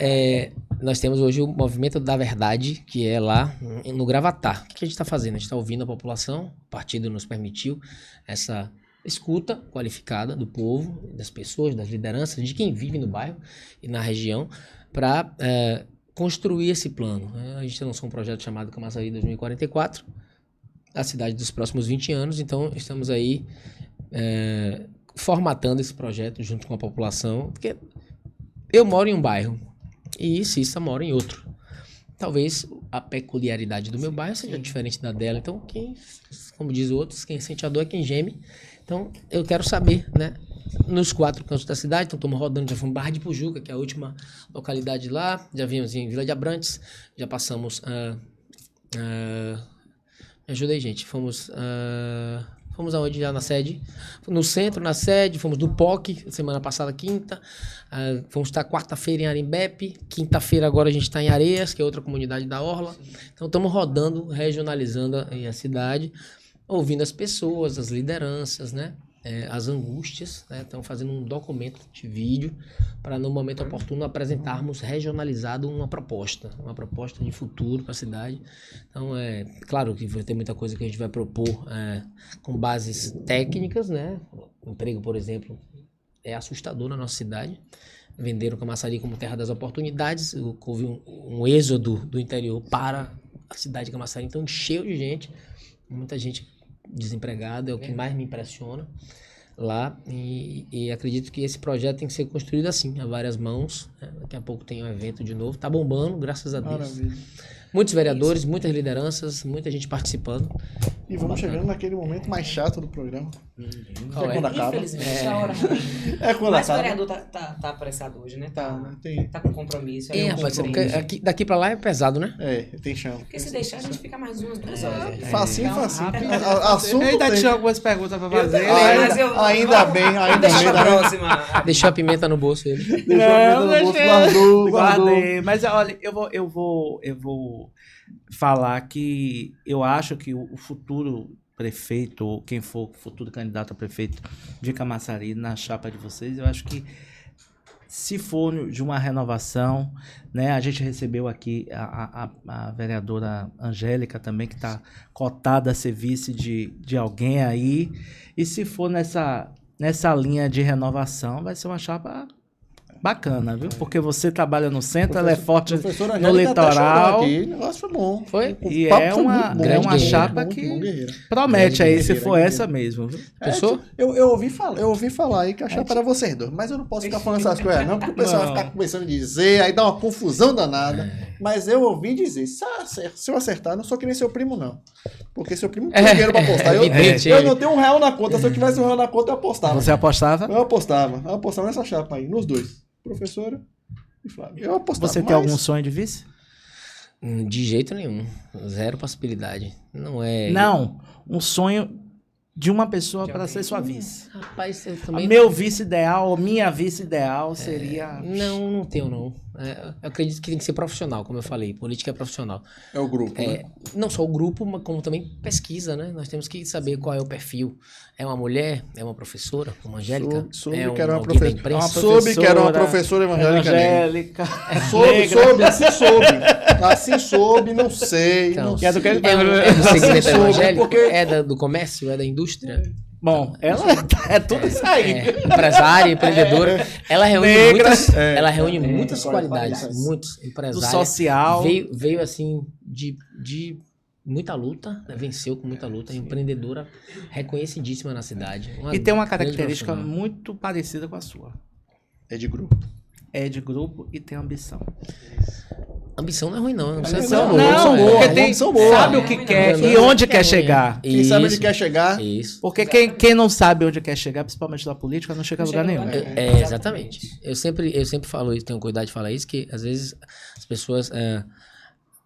Nós temos hoje o Movimento da Verdade, que é lá no Gravatar. O que a gente está fazendo? A gente está ouvindo a população. O partido nos permitiu essa escuta qualificada do povo, das pessoas, das lideranças, de quem vive no bairro e na região, para construir esse plano. A gente lançou um projeto chamado Camaçari 2044, a cidade dos próximos 20 anos, então estamos aí formatando esse projeto junto com a população, porque eu moro em um bairro e Cissa mora em outro. Talvez a peculiaridade do meu bairro seja diferente da dela, então como diz outros, quem sente a dor é quem geme. Então, eu quero saber, né? Nos 4 cantos da cidade, então estamos rodando, já fomos Barra de Pujuca, que é a última localidade lá, já vimos em Vila de Abrantes, já passamos... me ajuda aí, gente. Fomos aonde já na sede? No centro, na sede, fomos do POC, semana passada, quinta. Vamos estar quarta-feira em Arimbepe, quinta-feira agora a gente está em Areias, que é outra comunidade da Orla. Então, estamos rodando, regionalizando a cidade, ouvindo as pessoas, as lideranças, né? As angústias, né? Estamos fazendo um documento de vídeo para, no momento oportuno, apresentarmos regionalizado uma proposta de futuro para a cidade. Então, claro que vai ter muita coisa que a gente vai propor com bases técnicas, né? O emprego, por exemplo, é assustador na nossa cidade. Venderam Camaçari como terra das oportunidades. Houve um êxodo do interior para a cidade de Camaçari, então encheu de gente, muita gente desempregada, é o que mais me impressiona. lá e acredito que esse projeto tem que ser construído assim, a várias mãos. Né? Daqui a pouco tem um evento de novo, tá bombando, graças a Deus. Maravilha. Muitos vereadores, muitas lideranças, muita gente participando. E vamos chegando naquele momento mais chato do programa. Qual É é? quando acaba. Infelizmente, a hora É quando Mas o acaba. vereador tá apressado hoje, né? Tá, né? Tem... Tá com compromisso. É, eu rapaz, compreendo. porque daqui pra lá é pesado, né? tem chão. Porque se deixar, a gente fica mais umas 2 horas. Facinho, Então, facinho. rápido. Assunto Eu ainda tem. tinha algumas perguntas pra fazer. Eu- mas- Ainda bem, ainda Deixa bem. pra próxima. Deixou a pimenta no bolso ele. Deixou a Não, mesa no bolso, deixei. guardou. Guardei. Mas olha, eu vou falar que eu acho que o futuro prefeito, ou quem for o futuro candidato a prefeito de Camaçari na chapa de vocês, eu acho que se for de uma renovação, né? A gente recebeu aqui a vereadora Angélica também, que está cotada a ser vice de alguém aí. E se for nessa linha de renovação, vai ser uma chapa bacana, viu? Porque você trabalha no centro, ela é forte Professora no Angélica até litoral. chorou aqui. O negócio foi bom. Foi? O E papo é foi uma, muito bom. é Grande uma guerreira. chapa Muito que bom, guerreira. promete aí, se Guerreira, for guerreira. essa mesmo, viu? Pensou? Eu ouvi falar aí que a chapa era vocês dois, mas eu não posso ficar falando essas coisas não, porque o pessoal Não. vai ficar começando a dizer, aí dá uma confusão danada. Mas eu ouvi dizer, se eu acertar, não sou que nem seu primo não, porque seu primo tem dinheiro pra apostar. Evidente, Eu não tenho R$1 na conta, se eu tivesse R$1 na conta eu apostava. Você apostava? Eu apostava nessa chapa aí, nos dois, professora e Flávio. Eu apostava. Você tem mas- algum sonho de vice? De jeito nenhum. Zero possibilidade. Não é. Não, um sonho de uma pessoa para ser sua vice. Rapaz, eu também. Meu vice ideal, ou minha vice ideal seria... Não tenho, não. Eu acredito que tem que ser profissional, como eu falei. Política é profissional. É o grupo, né? Não só o grupo, mas como também pesquisa, né? Nós temos que saber qual é o perfil. É uma mulher? É uma professora? Como a Angélica? Soube é que era uma alguém da professora. imprensa? Soube que era uma professora evangélica negra. Angélica. Soube, assim soube. Assim soube, não sei. Então, não que é do que sei. ele- É do segmento Soube, evangélico? porque- É do comércio? É da indústria? Bom, ela é tudo isso aí. Empresária, empreendedora. Ela reúne Negra. ela reúne muitas pode qualidades. falar isso. Muitos Do empresários. social. Veio assim, de muita luta, né? Venceu com muita luta. Empreendedora reconhecidíssima na cidade. E tem uma grande característica profissional. muito parecida com a sua. É de grupo. É de grupo e tem ambição. Ambição não é ruim, não. Ambição Ambição é é boa. boa, Não, boa, porque tem, ambição boa. sabe o que quer Não, e não, onde não quer é chegar. Quem sabe onde Isso. quer chegar. Isso. Porque quem não sabe onde quer chegar, principalmente da política, não chega a lugar nenhum. Exatamente. Eu sempre falo isso, tenho cuidado de falar isso, que às vezes as pessoas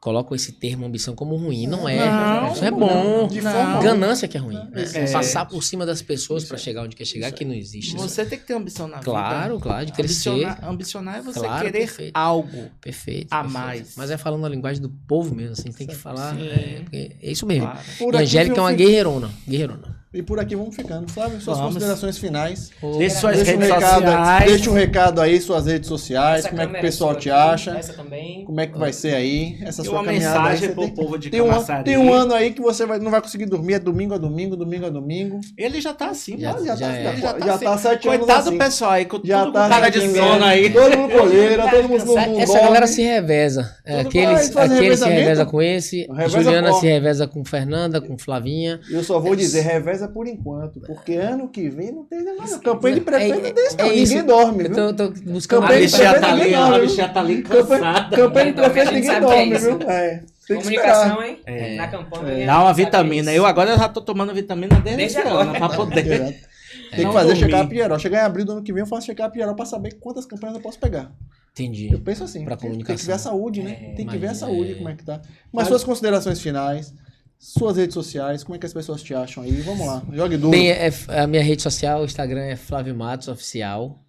colocam esse termo ambição como ruim. Não é. Não, Isso é bom. De Não. forma Ganância que é ruim. Né? É. Passar por cima das pessoas para chegar onde quer chegar, que não existe. Você tem que ter ambição na vida. Claro, de crescer. Ambicionar é você Claro, querer perfeito. algo. Perfeito. A perfeito. mais. Mas é falando a linguagem do povo mesmo, assim, tem que falar. Sim. Porque é isso mesmo. Claro. Por E a aqui Angélica é uma fica- guerreirona. Guerreirona. E por aqui vamos ficando. Flávio, suas Vamos. considerações finais. Deixe suas Deixa um, redes recado, sociais. deixa um recado aí, suas redes sociais, Essa como é que o câmera pessoal sua te aqui, acha, Essa também. como é que vai ser aí, essa E sua uma caminhada aí. mensagem Você pro tem, povo de tem, Camaçari. tem um ano aí que você não vai conseguir dormir, é domingo a domingo, domingo a domingo. Ele já tá assim, Já- mano. Já, já tá, é. já tá 7 anos Coitado assim. do pessoal aí, com Já tudo tá com cara de 7 sono anos. aí. Todo mundo colheira, todo mundo não Essa dorme. galera se reveza. Tudo vai fazer Aquele se revezamento? reveza com esse. Reveza Juliana qual? se reveza com Fernanda, com Flavinha. Eu só vou dizer, reveza por enquanto, porque ano que vem não tem nada. Campanha de prefeito É- desse, não. é Ninguém isso. dorme, Eu viu? tô buscando. Campanha de prefeito, ninguém dorme, viu? tá ali Campanha de prefeito, A gente ninguém sabe que é dorme, isso. viu? Tem que esperar. Comunicação, hein? Na campanha. Dá uma sabe vitamina. isso. Eu agora já tô tomando vitamina desde Desde esse agora. ano, pra poder. Tem que Não fazer dormir. check-up geral. Chegar em abril do ano que vem, eu faço check-up geral pra saber quantas campanhas eu posso pegar. Entendi. Eu penso assim. Pra Tem que comunicação. ver a saúde, né? Tem que ver a imagina, saúde, como é que tá. Mas suas considerações finais, suas redes sociais, como é que as pessoas te acham aí? Vamos lá, jogue duro. Bem, a minha rede social, o Instagram é Flávio Matos Oficial.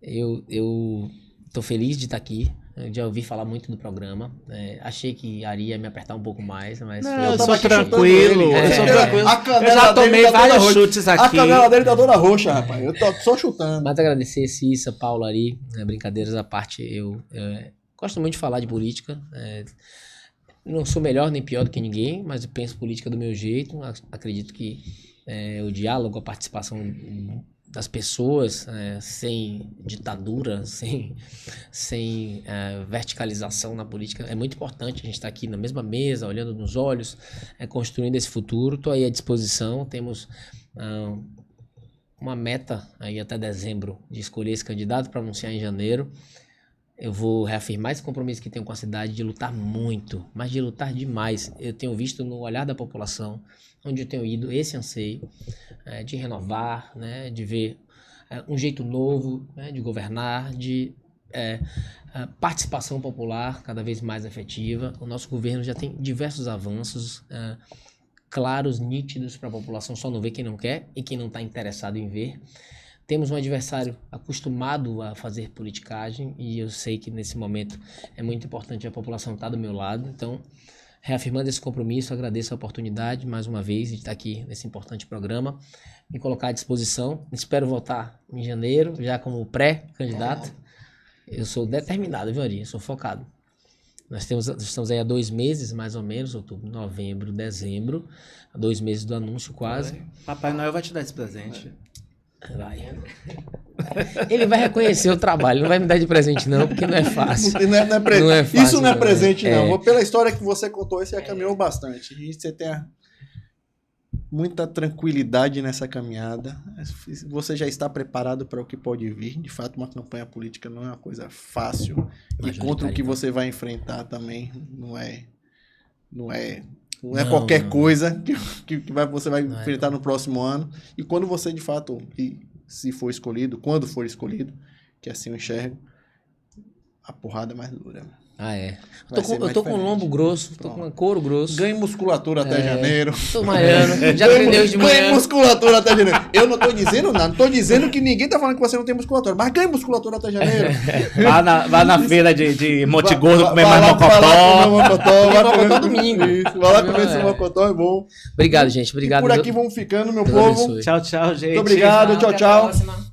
Eu tô feliz de estar aqui. Eu já ouvi falar muito do programa. Achei que a Ari ia me apertar um pouco mais, mas Não, foi- eu tava sou aqui chutando tranquilo. ele. Eu sou É. tranquilo. A Eu canela já dele tomei tá toda vários roxa. chutes A aqui. canela dele tá toda roxa, rapaz. Eu tô só chutando. Mas agradecer Cissa, Paulo, Ari, brincadeiras à parte, eu gosto muito de falar de política. Não sou melhor nem pior do que ninguém, mas eu penso política do meu jeito. Acredito que o diálogo, a participação das pessoas, sem ditadura, sem verticalização na política, é muito importante. A gente está aqui na mesma mesa, olhando nos olhos, construindo esse futuro. Estou aí à disposição. Temos uma meta aí até dezembro de escolher esse candidato para anunciar em janeiro. Eu vou reafirmar esse compromisso que tenho com a cidade de lutar muito, mas de lutar demais. Eu tenho visto no olhar da população, onde eu tenho ido, esse anseio de renovar, né, de ver um jeito novo, né, de governar, de participação popular cada vez mais efetiva. O nosso governo já tem diversos avanços claros, nítidos para a população, só não vê quem não quer e quem não está interessado em ver. Temos um adversário acostumado a fazer politicagem e eu sei que nesse momento é muito importante a população estar do meu lado. Então, reafirmando esse compromisso, agradeço a oportunidade mais uma vez de estar aqui nesse importante programa, me colocar à disposição. Espero voltar em janeiro, já como pré-candidato. Eu sou determinado, viu, Ari? Eu sou focado. Nós estamos aí há 2 meses, mais ou menos, outubro, novembro, dezembro, há 2 meses do anúncio quase. Papai Noel vai te dar esse presente. Vai. Ele vai reconhecer o trabalho, não vai me dar de presente não, porque não é fácil. Não é fácil, isso não é presente, né? não. Pela história que você contou, você já caminhou bastante. E você tem muita tranquilidade nessa caminhada. Você já está preparado para o que pode vir. De fato, uma campanha política não é uma coisa fácil. E contra o que você vai enfrentar também não é qualquer coisa que você vai enfrentar no próximo ano. E quando você, de fato, se for escolhido, quando for escolhido, que assim eu enxergo, a porrada é mais dura. Ah, é. Eu tô com um lombo grosso, tô com um couro grosso. Ganhe musculatura até janeiro. Tô malhando, já treinei hoje de manhã. Ganhe musculatura até janeiro. Eu não tô dizendo nada, não tô dizendo que ninguém tá falando que você não tem musculatura, mas ganhe musculatura até janeiro. Vá na feira de Monte Gordo comer mais Vai lá mocotó. comer Mocotó domingo. Vai lá comer esse mocotó, é bom. Obrigado, gente. Obrigado. E por aqui vamos ficando, meu Deus povo. abençoe. Tchau, gente. Muito obrigado, Até a tchau. próxima.